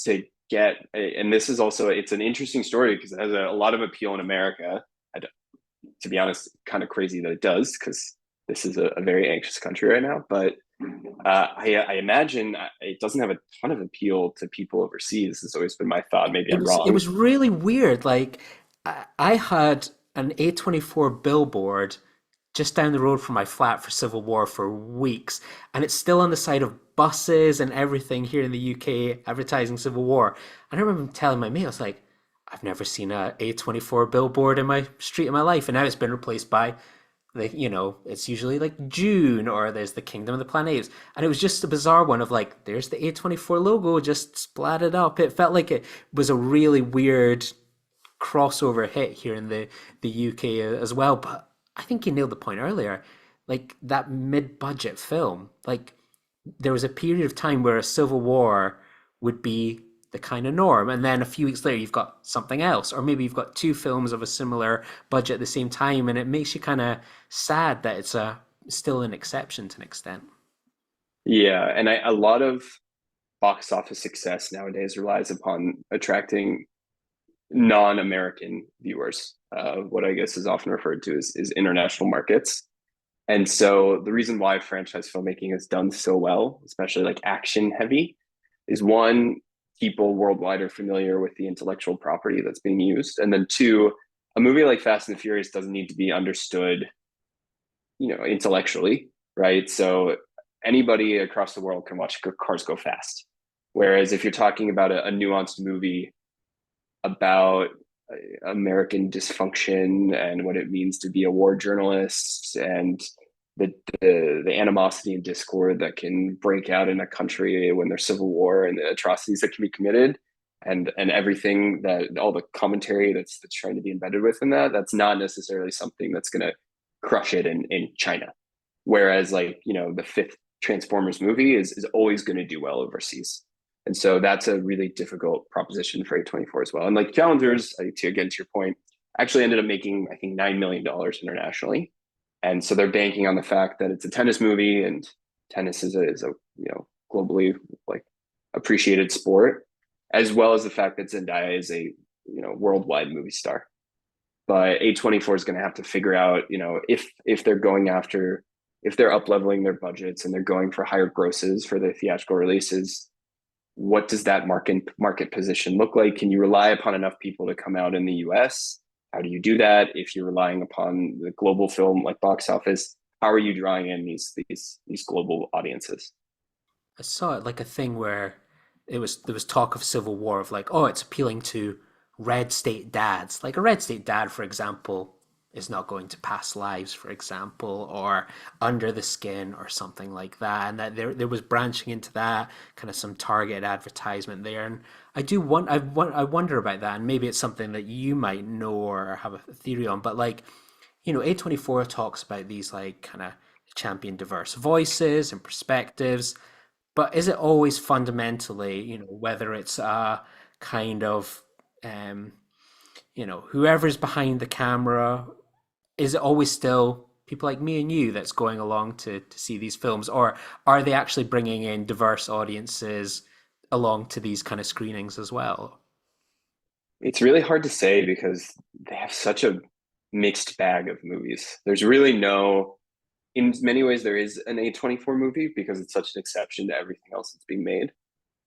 to get, and this is also, it's an interesting story because it has a lot of appeal in America. To be honest, kind of crazy that it does because this is a very anxious country right now. But I imagine it doesn't have a ton of appeal to people overseas. Has always been my thought. Maybe I'm it wrong. was really weird. Like I had an A24 billboard just down the road from my flat for Civil War for weeks, and it's still on the side of buses and everything here in the UK advertising Civil War. And I remember telling my mate, I was like, I've never seen a A24 billboard in my street in my life, and now it's been replaced by it's usually like June, or there's the Kingdom of the Planet Apes. And it was just a bizarre one of like, there's the A24 logo just splatted up. It felt like it was a really weird crossover hit here in the UK as well. But I think you nailed the point earlier. Like that mid-budget film, like there was a period of time where a civil war would be the kind of norm, and then a few weeks later you've got something else, or maybe you've got two films of a similar budget at the same time, and it makes you kind of sad that it's a still an exception to an extent. Yeah, and a lot of box office success nowadays relies upon attracting non-American viewers. What I guess is often referred to as international markets. And so the reason why franchise filmmaking has done so well, especially like action heavy, is one, people worldwide are familiar with the intellectual property that's being used. And then two, a movie like Fast and the Furious doesn't need to be understood, intellectually, right? So anybody across the world can watch cars go fast. Whereas if you're talking about a nuanced movie about American dysfunction and what it means to be a war journalist, and the animosity and discord that can break out in a country when there's civil war, and the atrocities that can be committed, and everything, that all the commentary that's trying to be embedded within that's not necessarily something that's going to crush it in China. Whereas like, the fifth Transformers movie is always going to do well overseas. And so that's a really difficult proposition for A24 as well. And like Challengers, to your point, actually ended up making, I think, $9 million internationally. And so they're banking on the fact that it's a tennis movie, and tennis is a globally like appreciated sport, as well as the fact that Zendaya is a worldwide movie star. But A24 is going to have to figure out, if they're going after, if they're up leveling their budgets and they're going for higher grosses for their theatrical releases, what does that market position look like? Can you rely upon enough people to come out in the US? How do you do that? If you're relying upon the global film like box office, how are you drawing in these global audiences? I saw it like a thing where there was talk of civil war, of like, oh, it's appealing to red state dads. Like a red state dad, for example, is not going to Past Lives, for example, or Under the Skin or something like that. And that there was branching into that kind of some targeted advertisement there. And I wonder about that, and maybe it's something that you might know or have a theory on. But like, A24 talks about these like kind of champion diverse voices and perspectives, but is it always fundamentally, whether it's a kind of um, whoever's behind the camera, is it always still people like me and you that's going along to see these films, or are they actually bringing in diverse audiences along to these kind of screenings as well? It's really hard to say because they have such a mixed bag of movies. There's really no, in many ways, there is an A24 movie because it's such an exception to everything else that's being made.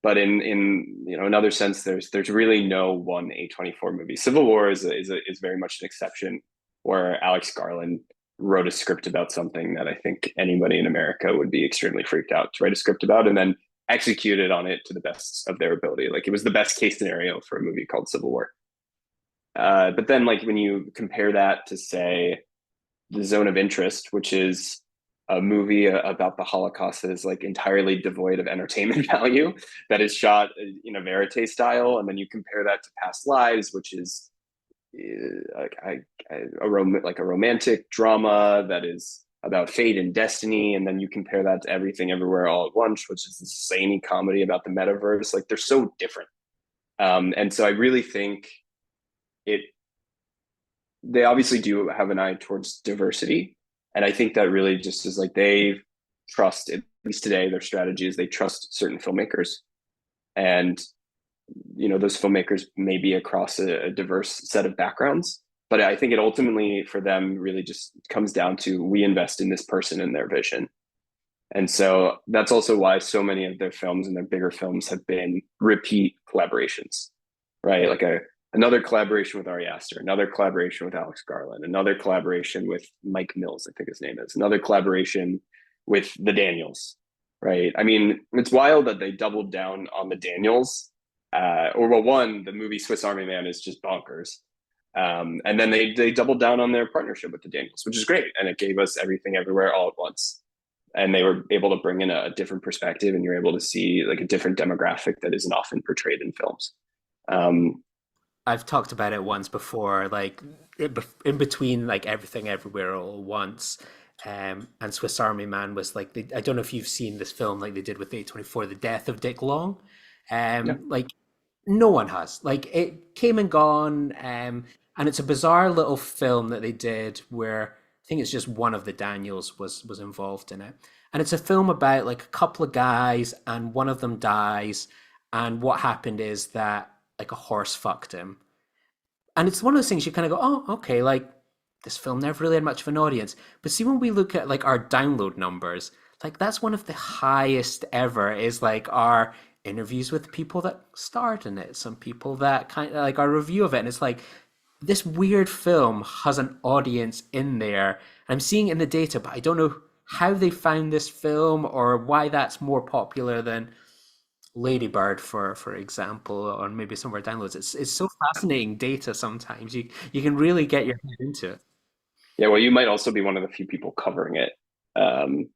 But in another sense, there's really no one A24 movie. Civil War is very much an exception, where Alex Garland wrote a script about something that I think anybody in America would be extremely freaked out to write a script about, and then executed on it to the best of their ability. Like it was the best case scenario for a movie called Civil War. But then like when you compare that to say The Zone of Interest, which is a movie about the Holocaust that is like entirely devoid of entertainment value, that is shot in a verite style, and then you compare that to Past Lives, which is like a romantic drama that is about fate and destiny, and then you compare that to Everything Everywhere All at Once, which is this zany comedy about the metaverse. Like they're so different, and so I really think it. They obviously do have an eye towards diversity, and I think that really just is like they trust, at least today, their strategy is they trust certain filmmakers, and those filmmakers may be across a diverse set of backgrounds, but I think it ultimately for them really just comes down to, we invest in this person and their vision. And so that's also why so many of their films and their bigger films have been repeat collaborations, right? Like another collaboration with Ari Aster, another collaboration with Alex Garland, another collaboration with Mike Mills, I think his name is, another collaboration with the Daniels, right? I mean, it's wild that they doubled down on the Daniels. Or well, one, the movie Swiss Army Man is just bonkers. And then they doubled down on their partnership with the Daniels, which is great, and it gave us everything everywhere all at once. And they were able to bring in a different perspective, and you're able to see like a different demographic that isn't often portrayed in films. Um, I've talked about it once before, like in between like everything everywhere all at once. And Swiss Army Man was like I don't know if you've seen this film like they did with A24, The Death of Dick Long. yeah, Like no one has. Like it came and gone, and it's a bizarre little film that they did where I think it's just one of the Daniels was involved in it. And it's a film about like a couple of guys and one of them dies, and what happened is that like a horse fucked him. And it's one of those things you kind of go, oh, okay, like this film never really had much of an audience. But see, when we look at like our download numbers, like that's one of the highest ever is like our interviews with people that starred in it, some people that kind of like our review of it. And it's like this weird film has an audience in there. I'm seeing it in the data, but I don't know how they found this film or why that's more popular than Ladybird, for example, or maybe some of our downloads. It's so fascinating data sometimes. You can really get your head into it. yeah. Well, you might also be one of the few people covering it. Um,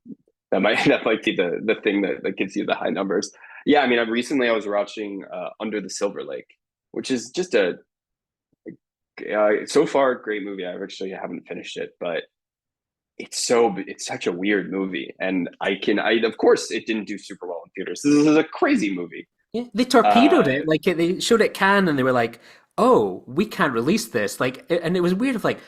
that might be the thing that gives you the high numbers. Yeah, I mean, I was watching Under the Silver Lake, which is just a so far great movie. I actually haven't finished it, but it's such a weird movie, and I of course it didn't do super well in theaters. This is a crazy movie. Yeah, they torpedoed Uh, it. Like they showed it Cannes, and they were like, "Oh, we can't release this." Like, and it was weird. Of like,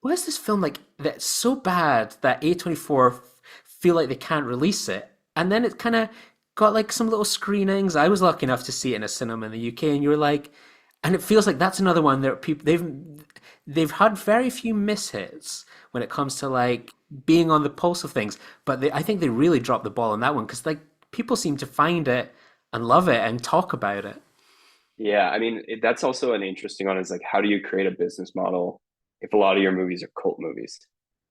why is this film like that's so bad that A24 feel like they can't release it? And then it kind of got like some little screenings. I was lucky enough to see it in a cinema in the UK, and you were like, and it feels like that's another one that people they've had very few mishits when it comes to like being on the pulse of things. But I think they really dropped the ball on that one because like people seem to find it and love it and talk about it. yeah, I mean that's also an interesting one. Is like how do you create a business model if a lot of your movies are cult movies,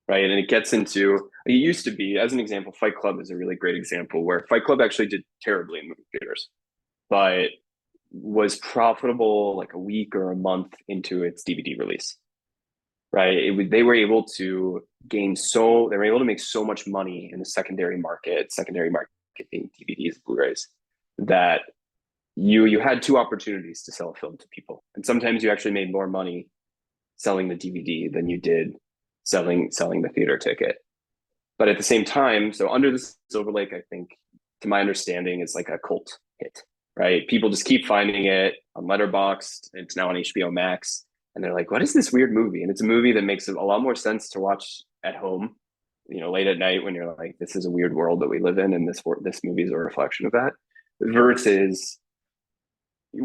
right? And it gets into it used to be, as an example, Fight Club is a really great example where Fight Club actually did terribly in movie theaters, but was profitable like a week or a month into its DVD release, right? They were able to they were able to make so much money in the secondary market being DVDs, Blu-rays, that you had two opportunities to sell a film to people, and sometimes you actually made more money selling the DVD than you did selling the theater ticket. But at the same time, so Under the Silver Lake, I think, to my understanding, is like a cult hit, right? People just keep finding it on Letterboxd. It's now on HBO Max, and they're like, "What is this weird movie?" And it's a movie that makes a lot more sense to watch at home, late at night when you're like, "This is a weird world that we live in, and this movie is a reflection of that." Versus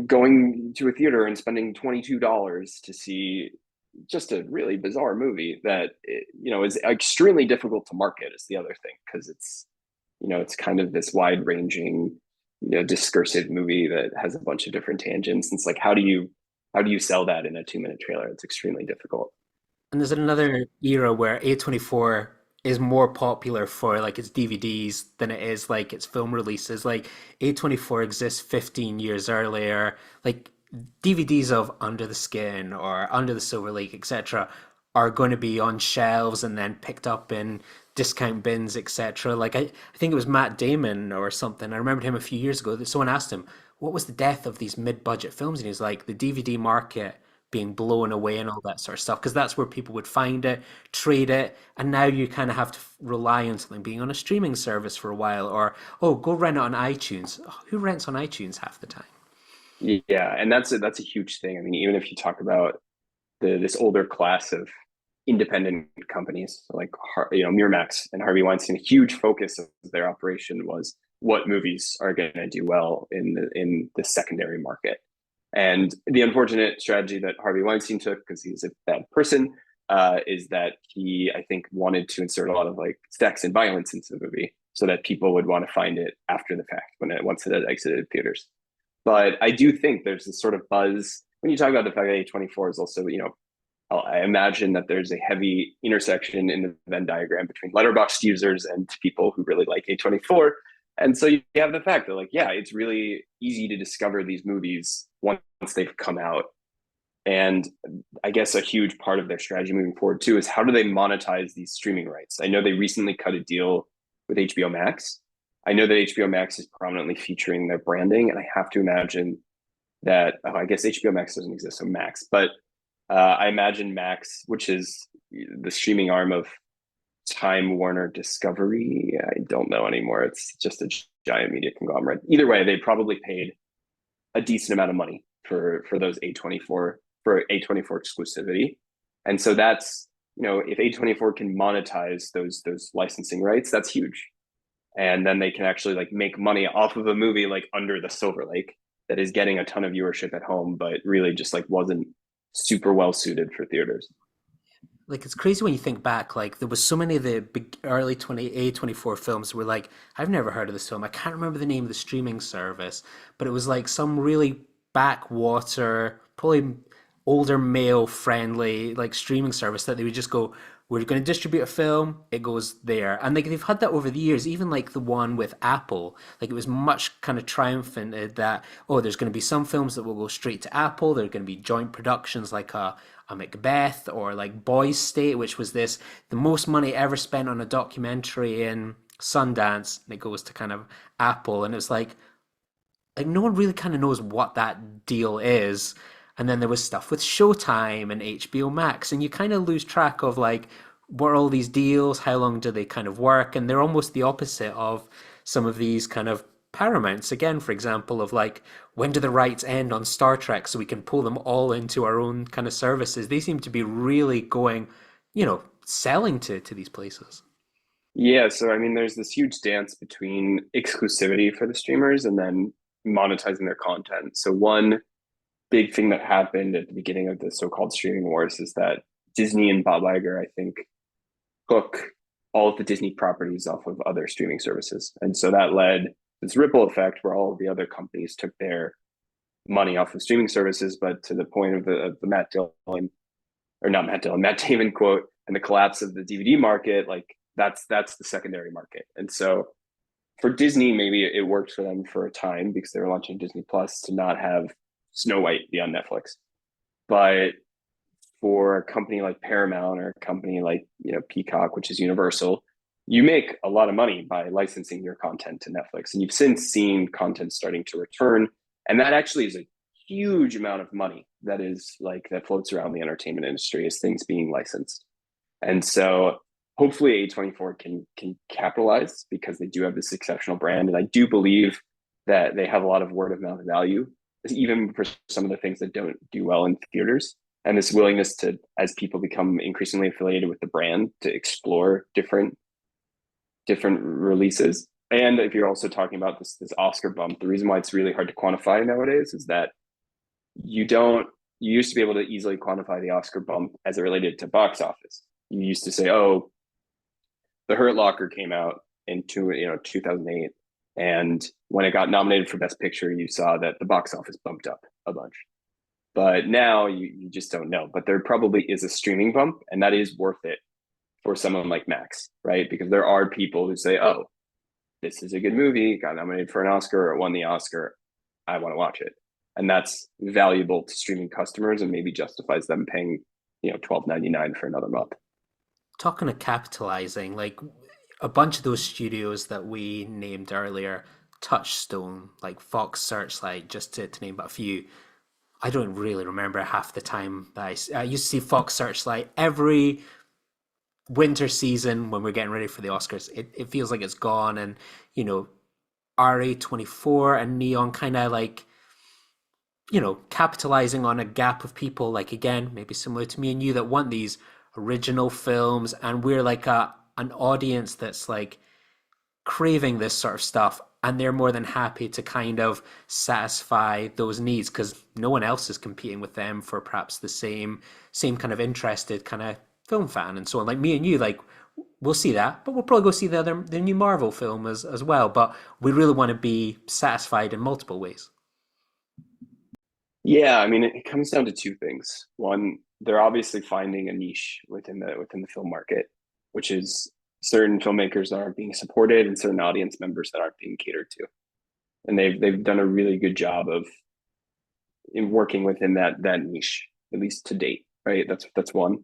going to a theater and spending $22 to see just a really bizarre movie that is extremely difficult to market is the other thing because it's kind of this wide ranging discursive movie that has a bunch of different tangents. And it's like how do you sell that in a 2-minute trailer? It's extremely difficult. And there's another era where A24 is more popular for like its DVDs than it is like its film releases. Like A24 exists 15 years earlier. Like DVDs of Under the Skin or Under the Silver Lake, etc., are going to be on shelves and then picked up in discount bins, etc. Like I think it was Matt Damon or something. I remembered him a few years ago that someone asked him, what was the death of these mid-budget films? And he's like, the DVD market being blown away and all that sort of stuff because that's where people would find it, trade it, and now you kind of have to rely on something being on a streaming service for a while, or oh, go rent it on iTunes. Oh, who rents on iTunes half the time? Yeah, and that's a huge thing. I mean, even if you talk about this older class of independent companies like Miramax and Harvey Weinstein, a huge focus of their operation was what movies are going to do well in the secondary market. And the unfortunate strategy that Harvey Weinstein took, because he's a bad person, is that he, I think, wanted to insert a lot of like sex and violence into the movie so that people would want to find it after the fact once it had exited theaters. But I do think there's this sort of buzz when you talk about the fact that A24 is also, I imagine that there's a heavy intersection in the Venn diagram between Letterboxd users and people who really like A24. And so you have the fact that, like, yeah, it's really easy to discover these movies once they've come out. And I guess a huge part of their strategy moving forward too is how do they monetize these streaming rights? I know they recently cut a deal with HBO Max. I know that HBO Max is prominently featuring their branding, and I have to imagine that I guess HBO Max doesn't exist, so Max, but I imagine Max, which is the streaming arm of Time Warner Discovery. I don't know anymore. It's just a giant media conglomerate. Either way, they probably paid a decent amount of money for those A24 for A24 exclusivity. And so that's, if A24 can monetize those licensing rights, that's huge. And then they can actually like make money off of a movie like Under the Silver Lake that is getting a ton of viewership at home, but really just like wasn't super well suited for theaters. Like it's crazy when you think back. Like there was so many of the big early 20 A24 films were like I've never heard of this film. I can't remember the name of the streaming service, but it was like some really backwater, probably older male friendly like streaming service that they would just go, we're going to distribute a film, it goes there. And like they've had that over the years, even like the one with Apple, like it was much kind of triumphant that, oh, there's going to be some films that will go straight to Apple. There are going to be joint productions like a Macbeth or like Boys State, which was the most money ever spent on a documentary in Sundance, and it goes to kind of Apple. And it's like no one really kind of knows what that deal is. And then there was stuff with Showtime and HBO Max, and you kind of lose track of like what are all these deals, how long do they kind of work, and they're almost the opposite of some of these kind of Paramounts again, for example, of like when do the rights end on Star Trek so we can pull them all into our own kind of services. They seem to be really going, selling to these places. Yeah, so I mean, there's this huge dance between exclusivity for the streamers and then monetizing their content. So one big thing that happened at the beginning of the so-called streaming wars is that Disney and Bob Iger, I think, took all of the Disney properties off of other streaming services. And so that led this ripple effect where all of the other companies took their money off of streaming services, but to the point of the Matt Dillon, or not Matt Dillon, Matt Damon quote, and the collapse of the DVD market, like that's the secondary market. And so for Disney, maybe it worked for them for a time because they were launching Disney Plus to not have Snow White be on Netflix. But for a company like Paramount or a company like Peacock, which is Universal, you make a lot of money by licensing your content to Netflix, and you've since seen content starting to return, and that actually is a huge amount of money that is like that floats around the entertainment industry as things being licensed. And so hopefully A24 can capitalize because they do have this exceptional brand, and I do believe that they have a lot of word of mouth value, even for some of the things that don't do well in theaters. And this willingness to, as people become increasingly affiliated with the brand, to explore different releases. And if you're also talking about this Oscar bump, the reason why it's really hard to quantify nowadays is that you used to be able to easily quantify the Oscar bump as it related to box office. You used to say, oh, The Hurt Locker came out in 2008, and when it got nominated for Best Picture, you saw that the box office bumped up a bunch. But now you just don't know. But there probably is a streaming bump, and that is worth it for someone like Max, right? Because there are people who say, oh, this is a good movie, got nominated for an Oscar or won the Oscar. I want to watch it. And that's valuable to streaming customers and maybe justifies them paying, $12.99 for another month. Talking of capitalizing, like a bunch of those studios that we named earlier, Touchstone, like Fox Searchlight, just to name but a few. I don't really remember half the time that I used to see Fox Searchlight every winter season when we're getting ready for the Oscars. It feels like it's gone, and you know, A24 and Neon kind of like capitalizing on a gap of people, like again, maybe similar to me and you, that want these original films, and we're like an audience that's like craving this sort of stuff, and they're more than happy to kind of satisfy those needs because no one else is competing with them for perhaps the same kind of interested kind of film fan and so on. Like me and you, like we'll see that, but we'll probably go see the new Marvel film as well. But we really want to be satisfied in multiple ways. Yeah, I mean, it comes down to two things. One, they're obviously finding a niche within the film market, which is certain filmmakers that aren't being supported and certain audience members that aren't being catered to. And they've done a really good job of in working within that niche, at least to date, right? That's one.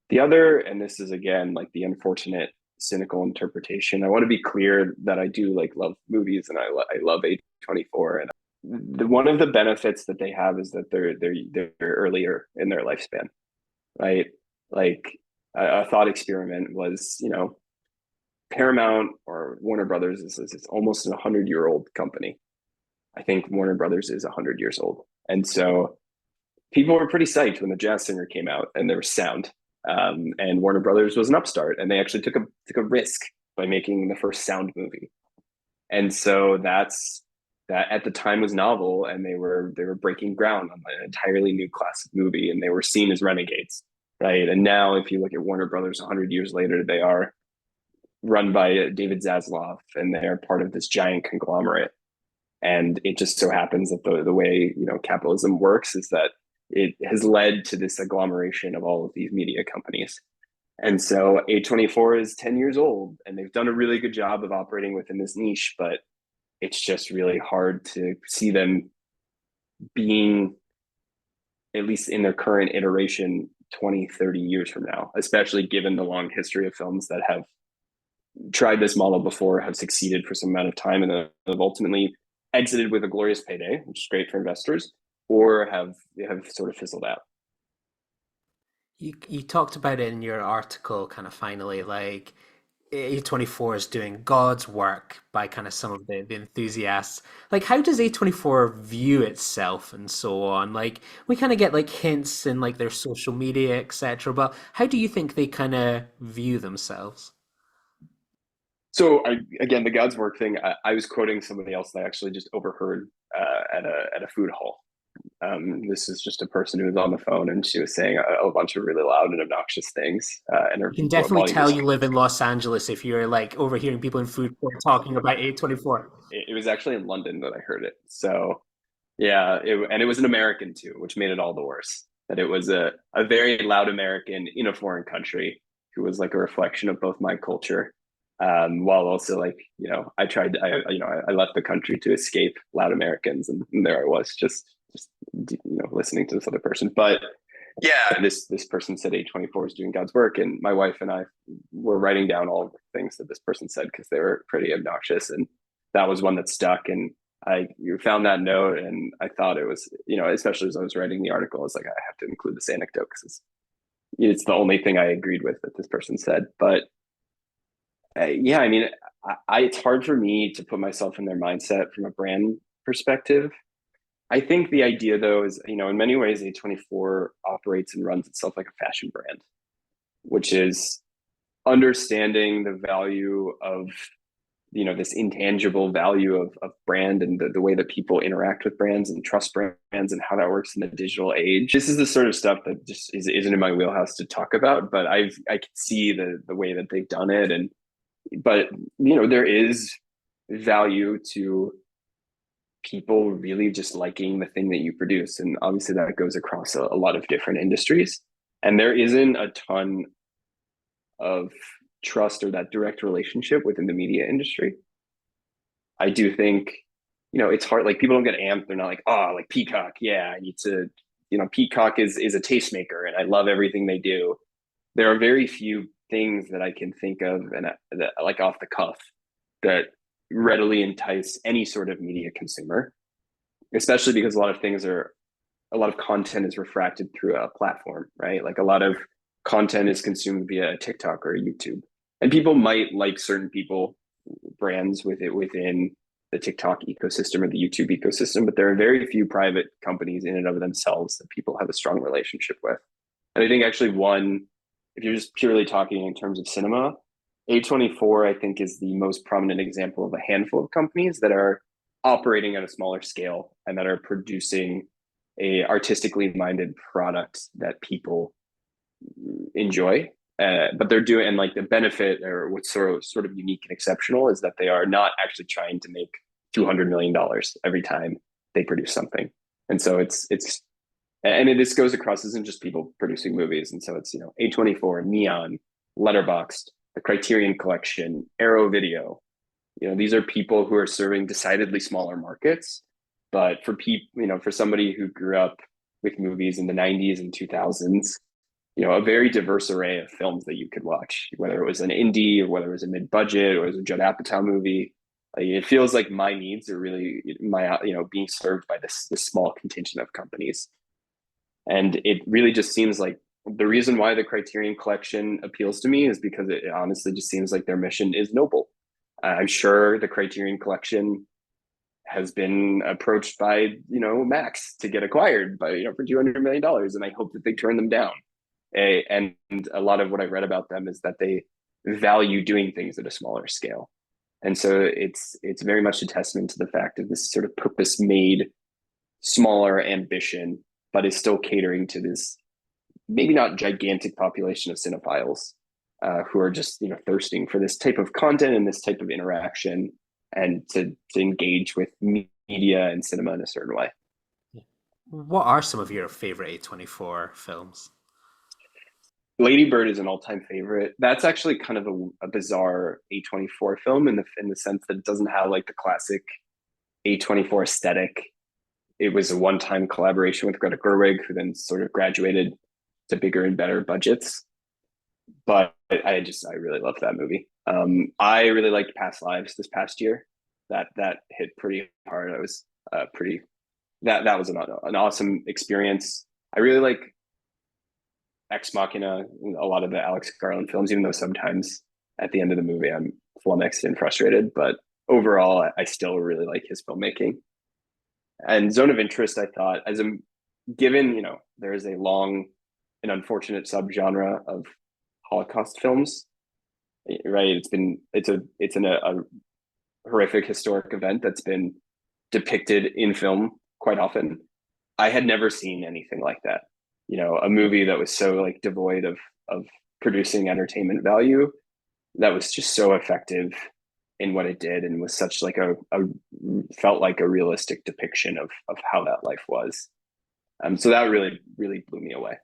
The other, and this is again like the unfortunate cynical interpretation. I want to be clear that I do like love movies and I love A24, and one of the benefits that they have is that they're earlier in their lifespan, right? Like a thought experiment was, Paramount or Warner Brothers is almost a 100-year-old company. I think Warner Brothers is 100 years old, and so people were pretty psyched when the Jazz Singer came out and there was sound. And Warner Brothers was an upstart, and they actually took a risk by making the first sound movie. And so that at the time was novel, and they were breaking ground on an entirely new class of movie, and they were seen as renegades, right? And now, if you look at Warner Brothers 100 years later, they are run by David Zaslav, and they're part of this giant conglomerate. And it just so happens that the way capitalism works is that it has led to this agglomeration of all of these media companies. And so A24 is 10 years old, and they've done a really good job of operating within this niche, but it's just really hard to see them being, at least in their current iteration, 20, 30 years from now, especially given the long history of films that have tried this model before, have succeeded for some amount of time, and have ultimately exited with a glorious payday, which is great for investors, or have sort of fizzled out. You talked about it in your article, kind of finally, like A24 is doing God's work by kind of some of the enthusiasts. Like, how does A24 view itself and so on? Like, we kind of get like hints in like their social media, etc. But how do you think they kind of view themselves? So again, the God's work thing, I was quoting somebody else that I actually just overheard at a food hall. This is just a person who was on the phone, and she was saying a bunch of really loud and obnoxious things. And You can definitely while he tell was, you live in Los Angeles if you're like overhearing people in food court talking about A24. it was actually in London that I heard it. So yeah, and it was an American too, which made it all the worse. That it was a very loud American in a foreign country who was like a reflection of both my culture, while also like I left the country to escape loud Americans, and there I was just listening to this other person. But yeah, this person said A24 is doing God's work, and my wife and I were writing down all of the things that this person said because they were pretty obnoxious, and that was one that stuck. And I found that note, and I thought it was, especially as I was writing the article, I was like, I have to include this anecdote because it's the only thing I agreed with that this person said. But yeah, I mean, it's hard for me to put myself in their mindset from a brand perspective. I think the idea, though, is, in many ways, A24 operates and runs itself like a fashion brand, which is understanding the value of, this intangible value of brand, and the way that people interact with brands and trust brands and how that works in the digital age. This is the sort of stuff that just isn't in my wheelhouse to talk about, but I can see the way that they've done it. But there is value to people really just liking the thing that you produce, and obviously that goes across a lot of different industries, and there isn't a ton of trust or that direct relationship within the media industry. I do think it's hard, like people don't get amped, they're not like, oh, like Peacock, yeah, I need to, Peacock is a tastemaker and I love everything they do. There are very few things that I can think of, and that, like off the cuff, that readily entice any sort of media consumer, especially because a lot of content is refracted through a platform, right? Like a lot of content is consumed via TikTok or YouTube, and people might like certain brands within the TikTok ecosystem or the YouTube ecosystem, but there are very few private companies in and of themselves that people have a strong relationship with. And I think actually if you're just purely talking in terms of cinema, A24, I think, is the most prominent example of a handful of companies that are operating at a smaller scale and that are producing a artistically minded product that people enjoy. But they're doing, and like the benefit, or what's sort of unique and exceptional, is that they are not actually trying to make $200 million every time they produce something. And so this goes across, isn't just people producing movies. And so it's, A24, Neon, Letterboxd, the Criterion Collection, Arrow Video. These are people who are serving decidedly smaller markets, but for people, for somebody who grew up with movies in the 90s and 2000s, a very diverse array of films that you could watch, whether it was an indie or whether it was a mid-budget or it was a Judd Apatow movie. It feels like my needs are really being served by this small contingent of companies. And it really just seems like the reason why the Criterion Collection appeals to me is because it honestly just seems like their mission is noble. I'm sure the Criterion Collection has been approached by, Max to get acquired by, for $200 million. And I hope that they turn them down. And a lot of what I've read about them is that they value doing things at a smaller scale. And so it's very much a testament to the fact of this sort of purpose-made, smaller ambition, but is still catering to this maybe not gigantic population of cinephiles who are just thirsting for this type of content and this type of interaction and to engage with media and cinema in a certain way. What are some of your favorite A24 films? Lady Bird is an all-time favorite. That's actually kind of a bizarre A24 film in the sense that it doesn't have like the classic A24 aesthetic. It was a one-time collaboration with Greta Gerwig, who then sort of graduated to bigger and better budgets. But I really love that movie. I really liked Past Lives this past year. That hit pretty hard. I was that was an awesome experience. I really like Ex Machina, a lot of the Alex Garland films, even though sometimes at the end of the movie I'm flummoxed and frustrated. But overall, I still really like his filmmaking. And Zone of Interest, I thought, given, there is a long and unfortunate subgenre of Holocaust films, right? It's a horrific historic event that's been depicted in film quite often. I had never seen anything like that. A movie that was so like devoid of producing entertainment value, that was just so effective in what it did and was such like felt like a realistic depiction of how that life was. So that really, really blew me away.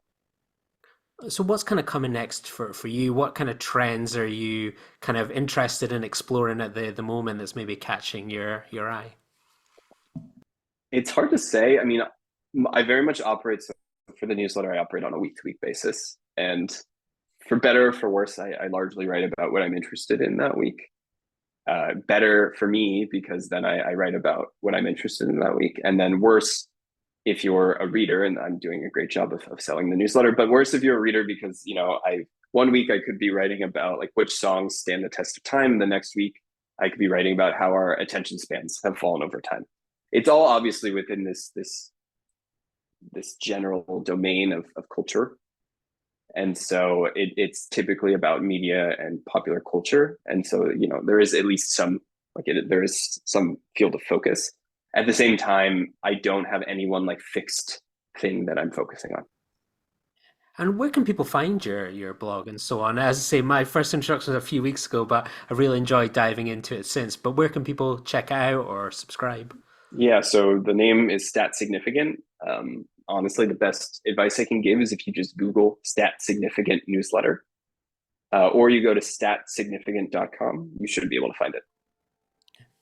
So what's kind of coming next for you? What kind of trends are you kind of interested in exploring at the moment that's maybe catching your eye? It's hard to say. I mean, I very much operate for the newsletter. I operate on a week-to-week basis, and for better or for worse, I largely write about what I'm interested in that week. Better for me because then I write about what I'm interested in that week, and then worse if you're a reader, and I'm doing a great job of selling the newsletter, but worse if you're a reader because one week I could be writing about like which songs stand the test of time, and the next week I could be writing about how our attention spans have fallen over time. It's all obviously within this general domain of culture. And so it's typically about media and popular culture. And so, there is at least there is some field of focus. At the same time, I don't have any one like fixed thing that I'm focusing on. And where can people find your blog and so on? As I say, my first introduction was a few weeks ago, but I really enjoyed diving into it since. But where can people check out or subscribe? Yeah, so the name is Stat Significant. Honestly, the best advice I can give is if you just Google Stat Significant newsletter, or you go to statsignificant.com, you should be able to find it.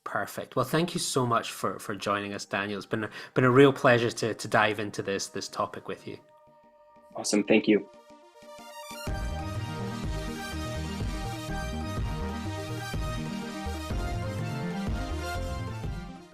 Perfect. Well, thank you so much for joining us, Daniel. It's been a real pleasure to dive into this topic with you. Awesome. Thank you.